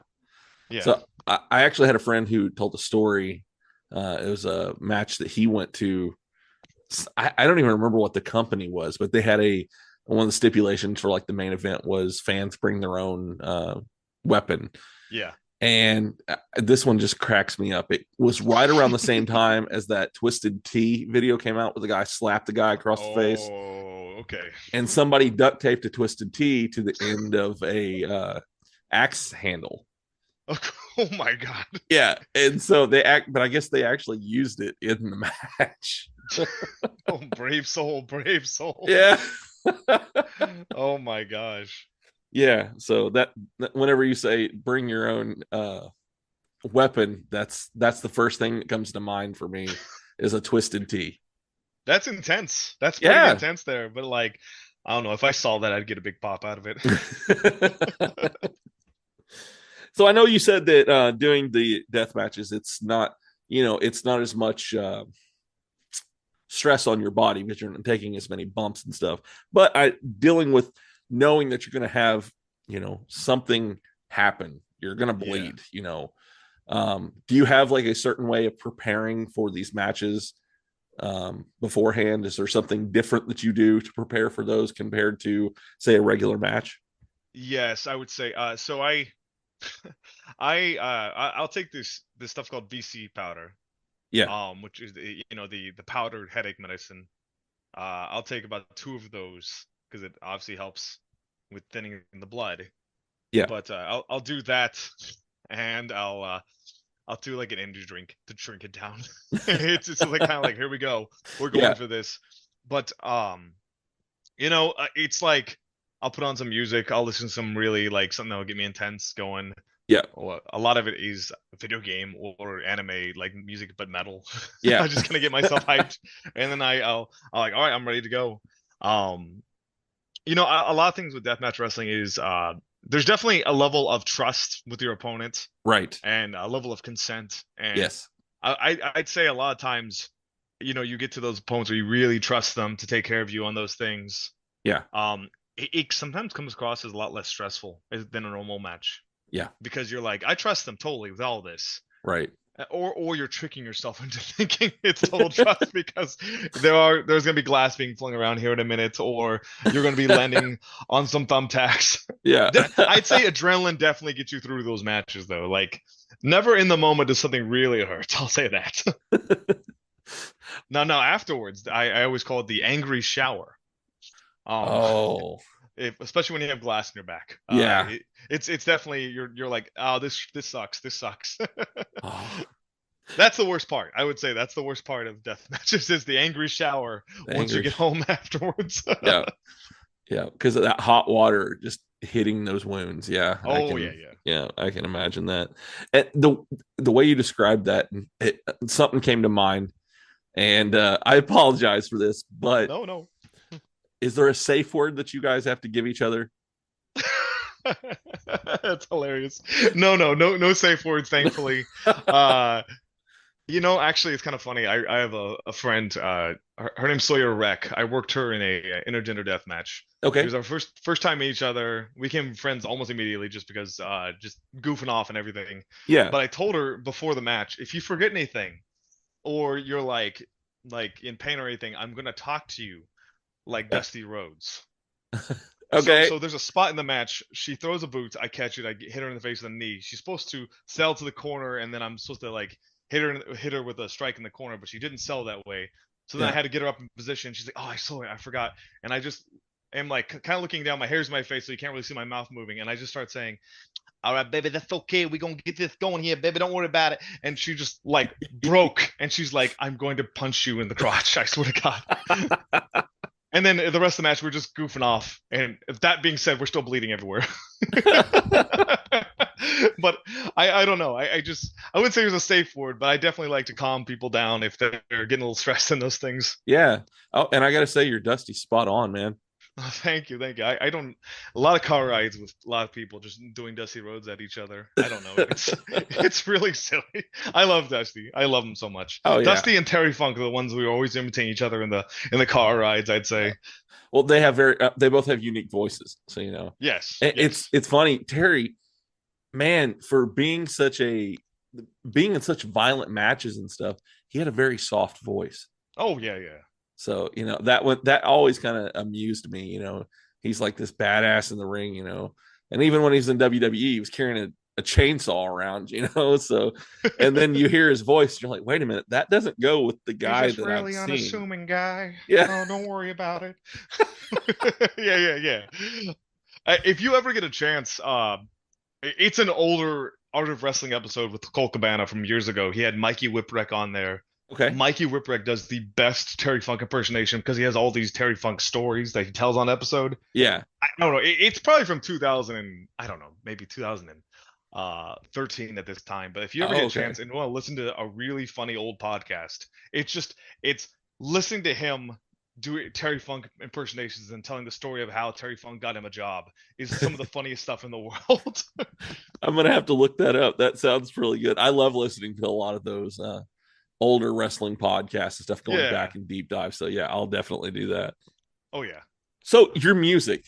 Yeah. So I actually had a friend who told a story. It was a match that he went to. I don't even remember what the company was, but they had one of the stipulations for like the main event was fans bring their own weapon. Yeah. And this one just cracks me up. It was right around the same time as that Twisted Tea video came out where the guy slapped the guy across the face. Oh, okay. And somebody duct taped a Twisted Tea to the end of a axe handle. Oh my god. Yeah. And so but I guess they actually used it in the match. Oh, brave soul. Yeah. Oh my gosh. Yeah, so that whenever you say bring your own weapon, that's the first thing that comes to mind for me is a Twisted Tea. That's intense. That's pretty intense there. But like, I don't know, if I saw that, I'd get a big pop out of it. So I know you said that doing the death matches, it's not as much stress on your body because you're not taking as many bumps and stuff. But dealing with knowing that you're going to have, something happen, you're going to bleed, do you have like a certain way of preparing for these matches beforehand? Is there something different that you do to prepare for those compared to say a regular match? Yes, I would say, so I'll take this stuff called VC powder. Yeah. Which is the powdered headache medicine. I'll take about 2 of those because it obviously helps with thinning the blood. Yeah. But I'll do that, and I'll do like an energy drink to drink it down. It's like kind of like, here we go, we're going for this. But it's like I'll put on some music, I'll listen to some really like something that will get me intense going. Yeah. Well, a lot of it is video game or anime like music, but metal. Yeah. I'm just gonna get myself hyped, and then I'll like, all right, I'm ready to go. A lot of things with deathmatch wrestling is there's definitely a level of trust with your opponent, right, and a level of consent. And yes, I'd say a lot of times, you get to those opponents where you really trust them to take care of you on those things. Yeah. It sometimes comes across as a lot less stressful than a normal match. Yeah. Because you're like, I trust them totally with all this. Right. Or you're tricking yourself into thinking it's total trust because there's going to be glass being flung around here in a minute, or you're going to be landing on some thumbtacks. Yeah. I'd say adrenaline definitely gets you through those matches, though. Like, never in the moment does something really hurt. I'll say that. Now, afterwards, I always call it the angry shower. Especially when you have glass in your back. Yeah. It's definitely you're like, oh, this sucks. That's the worst part. I would say that's the worst part of death matches is the angry shower once you get home afterwards. Yeah. Yeah, because of that hot water just hitting those wounds. Yeah. Yeah, I can imagine that. And the way you described that, something came to mind, and I apologize for this, but no. Is there a safe word that you guys have to give each other? That's hilarious. No safe words, thankfully. Actually, it's kind of funny. I have a friend. Her name's Sawyer Rec. I worked her in a intergender death match. Okay. It was our first time meeting each other. We became friends almost immediately, just because just goofing off and everything. Yeah. But I told her before the match, if you forget anything, or you're like in pain or anything, I'm gonna talk to you like Dusty Rhodes. Okay. So there's a spot in the match. She throws a boot. I catch it. I hit her in the face with a knee. She's supposed to sell to the corner, and then I'm supposed to hit her with a strike in the corner, but she didn't sell that way. So then I had to get her up in position. She's like, "Oh, I saw it. I forgot." And I just am kind of looking down. My hair's in my face, so you can't really see my mouth moving. And I just start saying, "All right, baby, that's okay. We're going to get this going here, baby. Don't worry about it." And she just broke. And she's like, "I'm going to punch you in the crotch. I swear to God." And then the rest of the match, we're just goofing off. And that being said, we're still bleeding everywhere. But I don't know. I wouldn't say it was a safe word, but I definitely like to calm people down if they're getting a little stressed in those things. Yeah. Oh, and I got to say, you're Dusty spot on, man. Oh, thank you. I don't, a lot of car rides with a lot of people just doing Dusty Rhodes at each other. I don't know. It's really silly. I love Dusty. I love him so much. Oh, yeah. Dusty and Terry Funk are the ones we always imitate each other in the car rides, I'd say. Well, they have they both have unique voices, so Yes. It's funny, Terry, man, for being in such violent matches and stuff, he had a very soft voice. Oh yeah. So, that always kind of amused me. He's like this badass in the ring, and even when he's in WWE, he was carrying a chainsaw around, so, and then you hear his voice, you're like, wait a minute, that doesn't go with the guy that I've seen. Unassuming guy. Yeah. Oh, don't worry about it. Yeah. If you ever get a chance, it's an older Art of Wrestling episode with Colt Cabana from years ago. He had Mikey Whipwreck on there. Okay. Mikey Whipwreck does the best Terry Funk impersonation because he has all these Terry Funk stories that he tells on episode. Yeah. I don't know. It's probably from 2000 and I don't know, maybe 2013 at this time. But if you ever get a chance and want to listen to a really funny old podcast, it's listening to him do Terry Funk impersonations and telling the story of how Terry Funk got him a job is some of the funniest stuff in the world. I'm gonna have to look that up. That sounds really good. I love listening to a lot of those older wrestling podcasts and stuff, going back and deep dive. So yeah, I'll definitely do that. Oh yeah. So your music,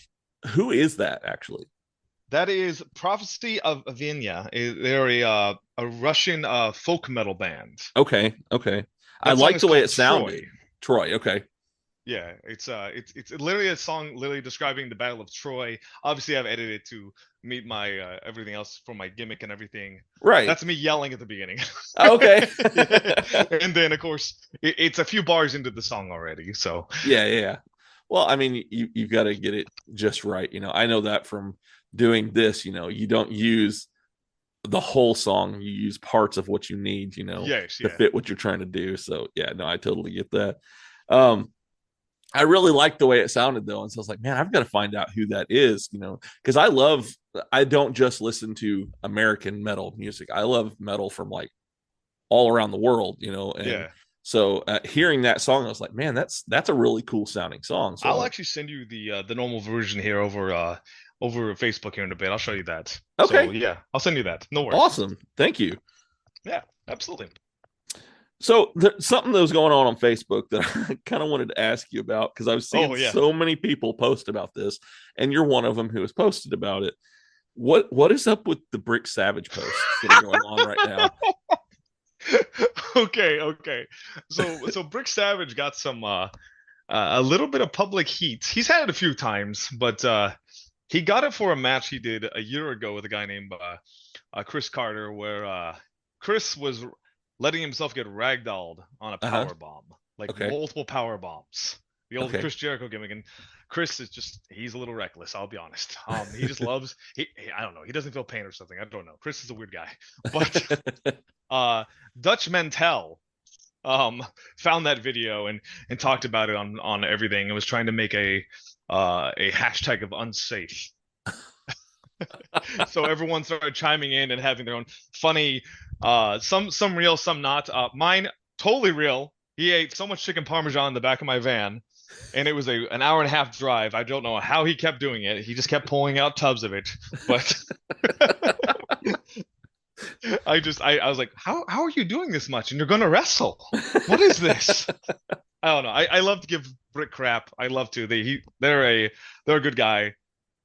who is that actually? That is Prophecy of Avenia. They're a Russian folk metal band. Okay. I like the way it sounded. Troy. Okay. Yeah, it's literally a song literally describing the Battle of Troy. Obviously, I've edited it to meet my everything else for my gimmick and everything. Right. That's me yelling at the beginning. Okay. And then, of course, it's a few bars into the song already. So yeah. Well, I mean, you've got to get it just right. I know that from doing this. You don't use the whole song. You use parts of what you need. To fit what you're trying to do. So yeah, no, I totally get that. I really liked the way it sounded though. And so I was like, man, I've got to find out who that is, because I don't just listen to American metal music. I love metal from all around the world, and so hearing that song, I was like, man, that's a really cool sounding song. So I'll actually send you the normal version here over Facebook here in a bit. I'll show you that. Okay. So, yeah, I'll send you that. No worries. Awesome. Thank you. Yeah, absolutely. So something that was going on Facebook that I kind of wanted to ask you about, because I've seen so many people post about this, and you're one of them who has posted about it. What is up with the Brick Savage posts that are going on right now? Okay. So Brick Savage got some a little bit of public heat. He's had it a few times, but he got it for a match he did a year ago with a guy named Chris Carter, where Chris was letting himself get ragdolled on a power bomb, multiple power bombs. The old Chris Jericho gimmick. And Chris is he's a little reckless, I'll be honest. He just loves, I don't know, he doesn't feel pain or something. I don't know. Chris is a weird guy. But Dutch Mantel found that video and talked about it on everything and was trying to make a hashtag of unsafe. So everyone started chiming in and having their own funny, some real, some not. Mine totally real. He ate so much chicken parmesan in the back of my van, and it was an hour and a half drive. I don't know how he kept doing it. He just kept pulling out tubs of it. But I was like, how are you doing this much? And you're gonna wrestle? What is this? I don't know. I love to give Brick crap. I love to. They're a good guy.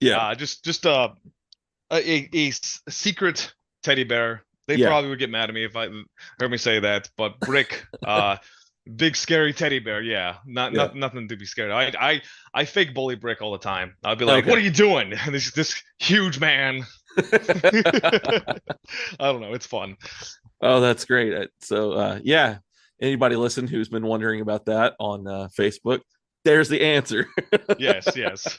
Yeah. Just a secret teddy bear. They probably would get mad at me if I heard me say that. But Brick, big scary teddy bear. Yeah, nothing to be scared of. I fake bully Brick all the time. I'll be like, "What are you doing?" And this huge man. I don't know. It's fun. Oh, that's great. So yeah, anybody listen who's been wondering about that on Facebook, there's the answer. Yes.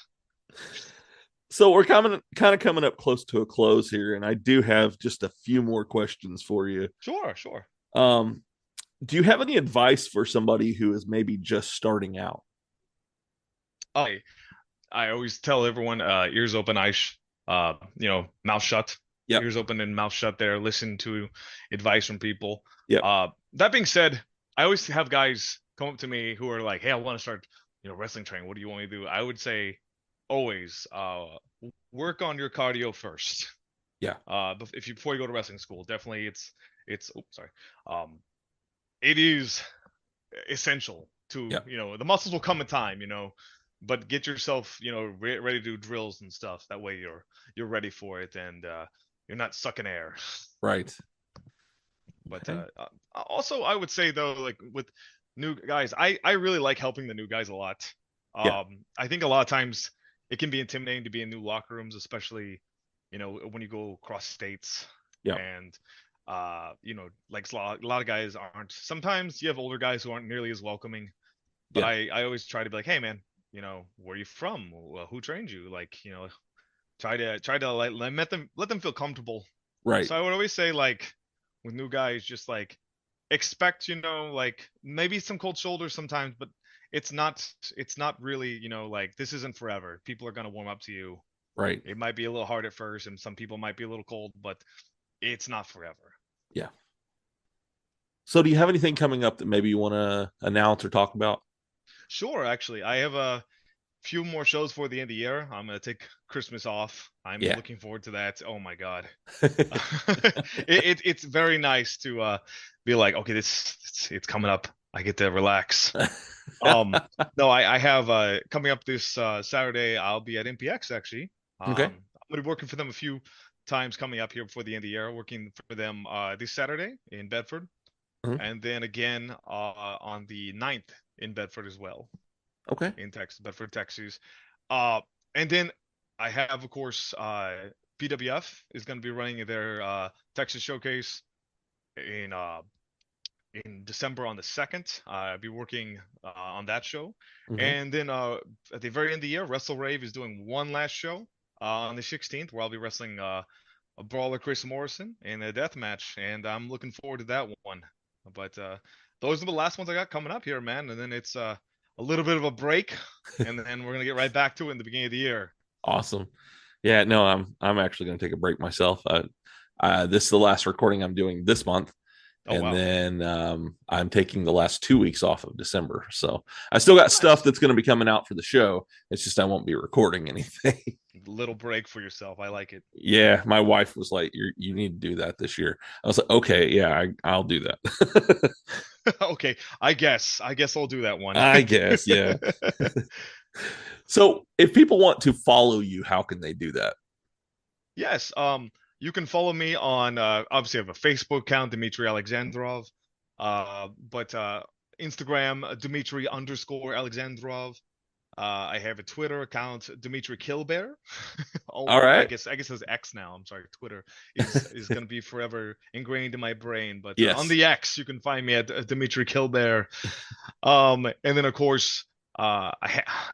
So we're kind of coming up close to a close here, and I do have just a few more questions for you. Sure. Do you have any advice for somebody who is maybe just starting out? I always tell everyone, ears open, eyes, mouth shut. Yep. Ears open and mouth shut there. Listen to advice from people. Yeah. That being said, I always have guys come up to me who are like, "Hey, I want to start, wrestling training. What do you want me to do?" I would say, always work on your cardio first. Yeah. Before you go to wrestling school, definitely it is essential to the muscles will come in time, but get yourself ready to do drills and stuff. That way you're ready for it and you're not sucking air. Right. But also I would say though, like with new guys, I really like helping the new guys a lot. I think a lot of times it can be intimidating to be in new locker rooms, especially, when you go across states. Yeah. And, like a lot of guys aren't. Sometimes you have older guys who aren't nearly as welcoming. But I always try to be like, "Hey, man, where are you from? Who trained you?" Like, try to like let them feel comfortable. Right. So I would always say, like, with new guys, just like expect, like maybe some cold shoulders sometimes, but it's not really, like this isn't forever. People are going to warm up to you. Right. It might be a little hard at first and some people might be a little cold, but it's not forever. Yeah. So do you have anything coming up that maybe you want to announce or talk about? Sure. Actually, I have a few more shows for the end of the year. I'm going to take Christmas off. I'm looking forward to that. Oh my God. It's very nice to be like, okay, it's coming up. I get to relax. No, I have coming up this Saturday. I'll be at MPX actually. Okay. I'm gonna be working for them a few times coming up here before the end of the year. Working for them this Saturday in Bedford, and then again on the 9th in Bedford as well. Okay. In Texas, Bedford, Texas. And then I have, of course, PWF is going to be running their Texas showcase in December on the 2nd. I'll be working on that show. And then at the very end of the year, Wrestle Rave is doing one last show on the 16th, where I'll be wrestling a brawler Chris Morrison in a death match, and I'm looking forward to that one. But those are the last ones I got coming up here, man. And then it's a little bit of a break, and then we're gonna get right back to it in the beginning of the year. Awesome. Yeah, no, I'm actually gonna take a break myself. This is the last recording I'm doing this month. Then I'm taking the last 2 weeks off of December. So I still got stuff that's going to be coming out for the show. It's just I won't be recording anything. Little break for yourself. I like it. Yeah. My wife was like, you need to do that this year. I was like, okay, yeah, I'll do that. Okay. I guess I'll do that one. I guess. Yeah. So if people want to follow you, how can they do that? Yes. You can follow me on, obviously I have a Facebook account, Dimitri Alexandrov, but Instagram, Dimitri_Alexandrov. I have a Twitter account, Dimitri Killbear. All right. I guess it's X now. I'm sorry. Twitter is going to be forever ingrained in my brain. But yes. On the X, you can find me at Dimitri Killbear. And then, of course, I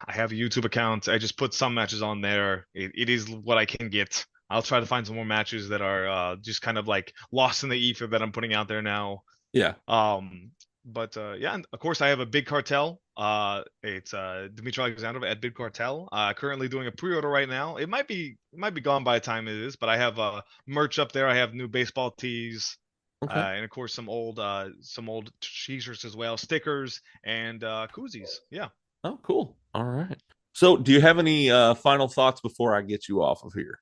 have a YouTube account. I just put some matches on there. It is what I can get. I'll try to find some more matches that are just kind of like lost in the ether that I'm putting out there now. Yeah. But yeah, and of course I have a Big Cartel. It's Dimitri Alexandrov at Big Cartel. Currently doing a pre-order right now. It might be gone by the time it is, but I have merch up there. I have new baseball tees, Okay. and of course some old t-shirts as well, stickers and koozies. Yeah. Oh, cool. All right. So, do you have any final thoughts before I get you off of here?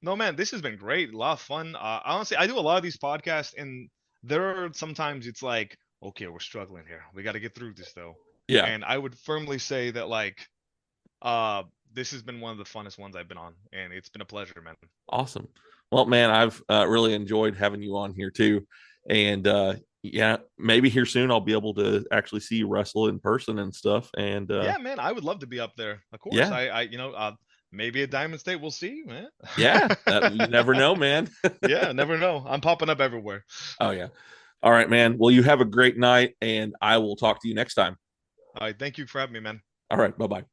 No, man, this has been great. A lot of fun. Honestly, I do a lot of these podcasts, and there are sometimes it's like, okay, we're struggling here. We got to get through this though. Yeah. And I would firmly say that like, this has been one of the funnest ones I've been on, and it's been a pleasure, man. Awesome. Well, man, I've really enjoyed having you on here too, and yeah, maybe here soon I'll be able to actually see you wrestle in person and stuff. And yeah, man, I would love to be up there. Of course, yeah. I maybe at Diamond State, we'll see, man. Yeah, you never know, man. Yeah, never know. I'm popping up everywhere. Oh yeah. All right, man. Well, you have a great night, and I will talk to you next time. All right, thank you for having me, man. All right, bye-bye.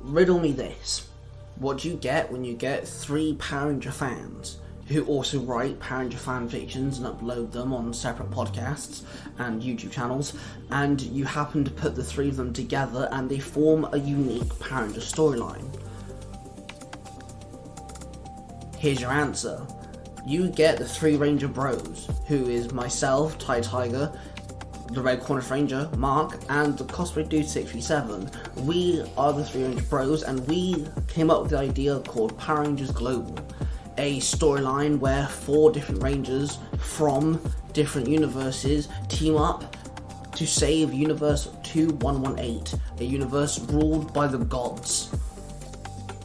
Riddle me this. What do you get when you get 3 Power Ranger fans who also write Power Ranger fan fictions and upload them on separate podcasts and YouTube channels, and you happen to put the 3 of them together and they form a unique Power Ranger storyline? Here's your answer. You get the 3 Ranger Bros, who is myself, Ty Tiger, the Red Corner Ranger, Mark, and the Cosplay Dude 637. We are the 3 Ranger Bros, and we came up with the idea called Power Rangers Global, a storyline where 4 different Rangers from different universes team up to save Universe 2118, a universe ruled by the gods.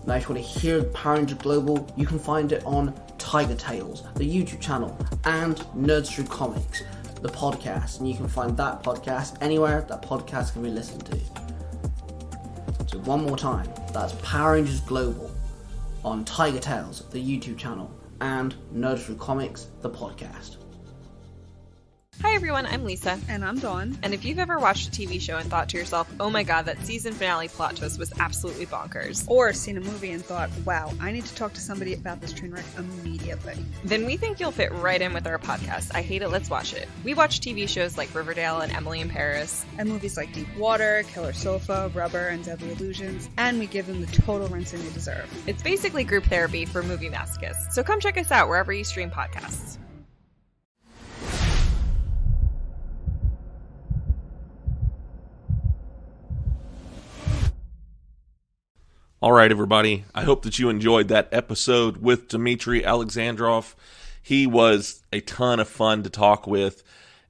Now, if you want to hear Power Rangers Global, you can find it on Tiger Tales, the YouTube channel, and Nerds Through Comics, the podcast, and you can find that podcast anywhere that podcast can be listened to. So one more time, that's Power Rangers Global on Tiger Tales, the YouTube channel, and Nerds Through Comics, the podcast. Hi everyone, I'm Lisa. And I'm Dawn. And if you've ever watched a TV show and thought to yourself, oh my god, that season finale plot twist was absolutely bonkers. Or seen a movie and thought, wow, I need to talk to somebody about this train wreck immediately. Then we think you'll fit right in with our podcast, I Hate It, Let's Watch It. We watch TV shows like Riverdale and Emily in Paris. And movies like Deep Water, Killer Sofa, Rubber, and Deadly Illusions. And we give them the total rinsing they deserve. It's basically group therapy for movie masochists. So come check us out wherever you stream podcasts. All right, everybody. I hope that you enjoyed that episode with Dimitri Alexandrov. He was a ton of fun to talk with.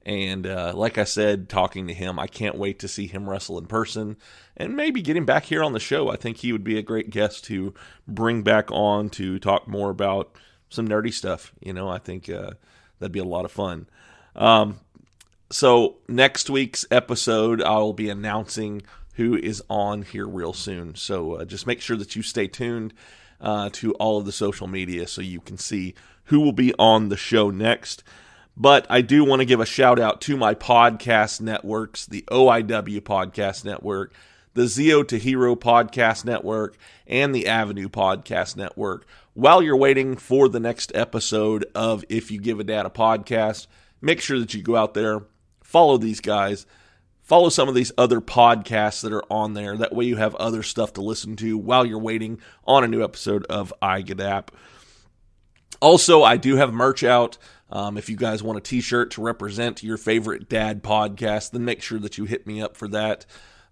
And like I said, talking to him, I can't wait to see him wrestle in person and maybe get him back here on the show. I think he would be a great guest to bring back on to talk more about some nerdy stuff. You know, I think that'd be a lot of fun. So next week's episode, I'll be announcing who is on here real soon. So just make sure that you stay tuned to all of the social media so you can see who will be on the show next. But I do want to give a shout out to my podcast networks, the OIW Podcast Network, the Zeo to Hero Podcast Network, and the Avenue Podcast Network. While you're waiting for the next episode of If You Give a Dad a Podcast, make sure that you go out there, follow these guys, follow some of these other podcasts that are on there. That way you have other stuff to listen to while you're waiting on a new episode of iGadap. Also, I do have merch out. If you guys want a t-shirt to represent your favorite dad podcast, then make sure that you hit me up for that.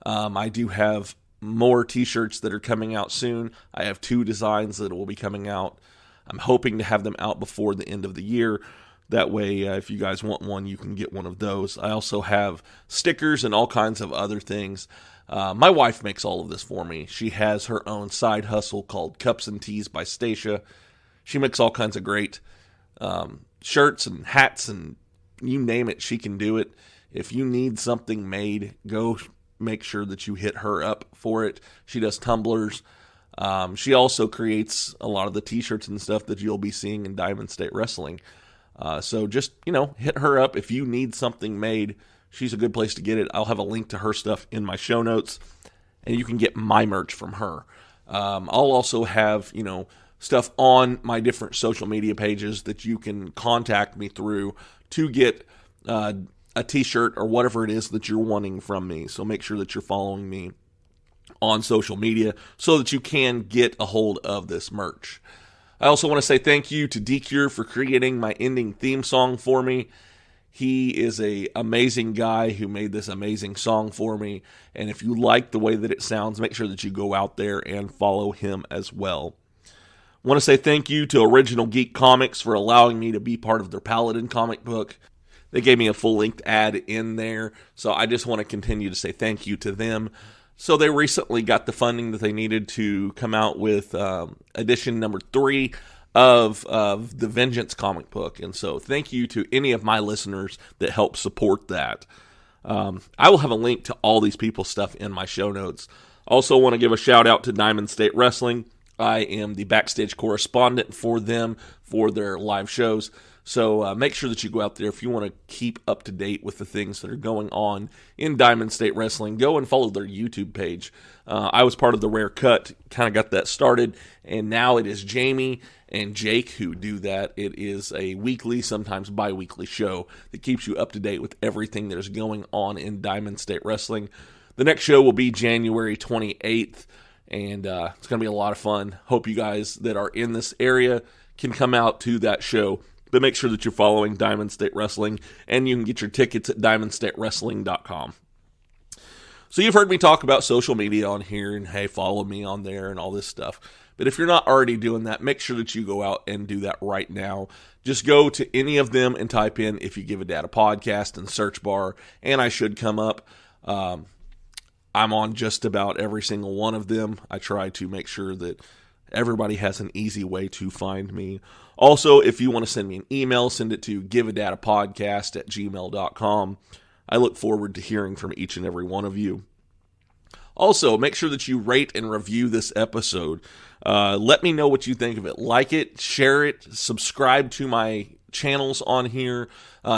I do have more t-shirts that are coming out soon. I have 2 designs that will be coming out. I'm hoping to have them out before the end of the year. That way, if you guys want one, you can get one of those. I also have stickers and all kinds of other things. My wife makes all of this for me. She has her own side hustle called Cups and Teas by Stasha. She makes all kinds of great shirts and hats and you name it, she can do it. If you need something made, go make sure that you hit her up for it. She does tumblers. She also creates a lot of the t-shirts and stuff that you'll be seeing in Diamond State Wrestling. So just, hit her up if you need something made. She's a good place to get it. I'll have a link to her stuff in my show notes, and you can get my merch from her. I'll also have, stuff on my different social media pages that you can contact me through to get a t-shirt or whatever it is that you're wanting from me. So make sure that you're following me on social media so that you can get a hold of this merch. I also want to say thank you to Geek for creating my ending theme song for me. He is an amazing guy who made this amazing song for me. And if you like the way that it sounds, make sure that you go out there and follow him as well. I want to say thank you to Original Geek Comics for allowing me to be part of their Paladin comic book. They gave me a full-length ad in there, so I just want to continue to say thank you to them. So they recently got the funding that they needed to come out with edition number 3 of the Vengeance comic book. And so thank you to any of my listeners that help support that. I will have a link to all these people's stuff in my show notes. Also want to give a shout out to Diamond State Wrestling. I am the backstage correspondent for them for their live shows. So make sure that you go out there if you want to keep up to date with the things that are going on in Diamond State Wrestling. Go and follow their YouTube page. I was part of the Rare Cut, kind of got that started, and now it is Jamie and Jake who do that. It is a weekly, sometimes bi-weekly show that keeps you up to date with everything that is going on in Diamond State Wrestling. The next show will be January 28th, and it's going to be a lot of fun. Hope you guys that are in this area can come out to that show. But make sure that you're following Diamond State Wrestling, and you can get your tickets at diamondstatewrestling.com. So you've heard me talk about social media on here, and hey, follow me on there and all this stuff. But if you're not already doing that, make sure that you go out and do that right now. Just go to any of them and type in If You Give a Dad a Podcast in the search bar, and I should come up. I'm on just about every single one of them. I try to make sure that everybody has an easy way to find me. Also, if you want to send me an email, send it to giveadadapodcast@gmail.com. I look forward to hearing from each and every one of you. Also, make sure that you rate and review this episode. Let me know what you think of it. Like it, share it, subscribe to my channels on here.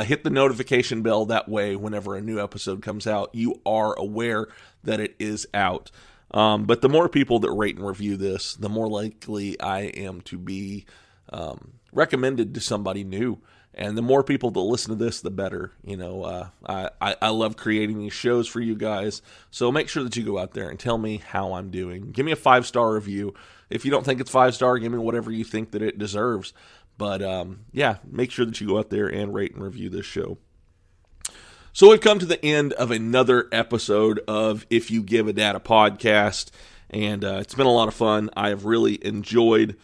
Hit the notification bell. That way, whenever a new episode comes out, you are aware that it is out. But the more people that rate and review this, the more likely I am to be recommended to somebody new. And the more people that listen to this, the better. You know, I love creating these shows for you guys. So make sure that you go out there and tell me how I'm doing. Give me a 5-star review. If you don't think it's 5-star, give me whatever you think that it deserves. But yeah, make sure that you go out there and rate and review this show. So we've come to the end of another episode of If You Give a Dad a Podcast, and it's been a lot of fun. I have really enjoyed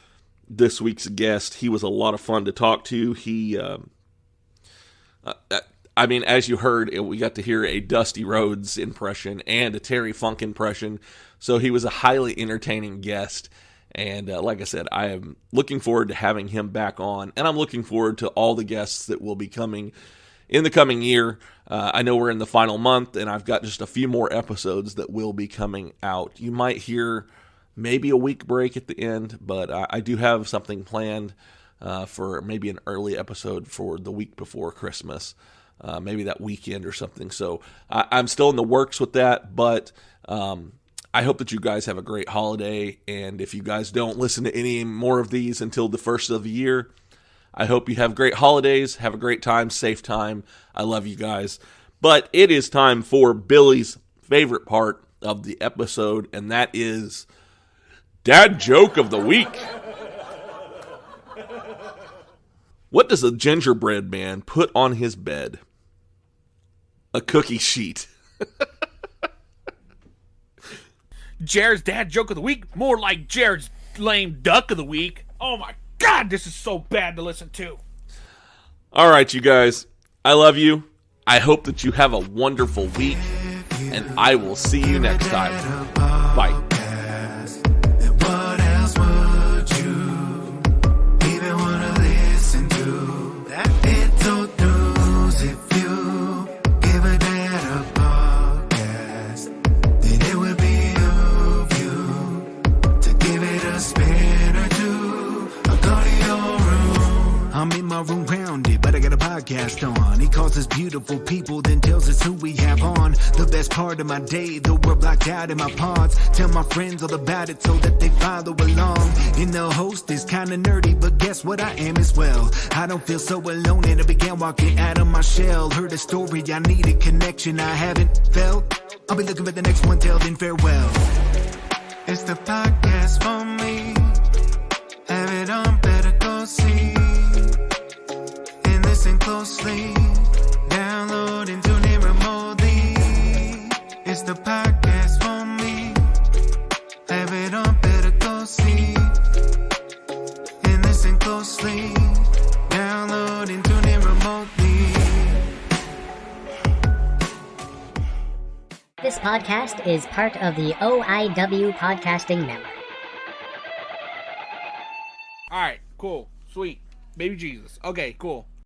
this week's guest. He was a lot of fun to talk to. He, I mean, as you heard, we got to hear a Dusty Rhodes impression and a Terry Funk impression, so he was a highly entertaining guest. And like I said, I am looking forward to having him back on, and I'm looking forward to all the guests that will be coming in the coming year. I know we're in the final month, and I've got just a few more episodes that will be coming out. You might hear maybe a week break at the end, but I do have something planned for maybe an early episode for the week before Christmas, maybe that weekend or something. So I'm still in the works with that, but I hope that you guys have a great holiday, and if you guys don't listen to any more of these until the first of the year, I hope you have great holidays, have a great time, safe time. I love you guys. But it is time for Billy's favorite part of the episode, and that is Dad Joke of the Week. What does a gingerbread man put on his bed? A cookie sheet. Jared's Dad Joke of the Week? More like Jared's lame duck of the week. Oh my God, this is so bad to listen to. All right, you guys. I love you. I hope that you have a wonderful week, and I will see you next time. Bye. I'm in my room pounded, but I got a podcast. podcast on. He calls us beautiful people, then tells us who we have on. The best part of my day, though we're blocked out in my pods. Tell my friends all about it so that they follow along. And the host is kinda nerdy, but guess what, I am as well. I don't feel so alone and I began walking out of my shell. Heard a story, I need a connection I haven't felt. I'll be looking for the next one, till then farewell. It's the podcast for me. Have it on, better go see. And listen closely. Download and tune in remotely. It's the podcast for me. Have it on, better go see. And listen closely. Download and tune in remotely. This podcast is part of the OIW Podcasting Network. Alright, cool. Sweet. Baby Jesus. Okay, cool.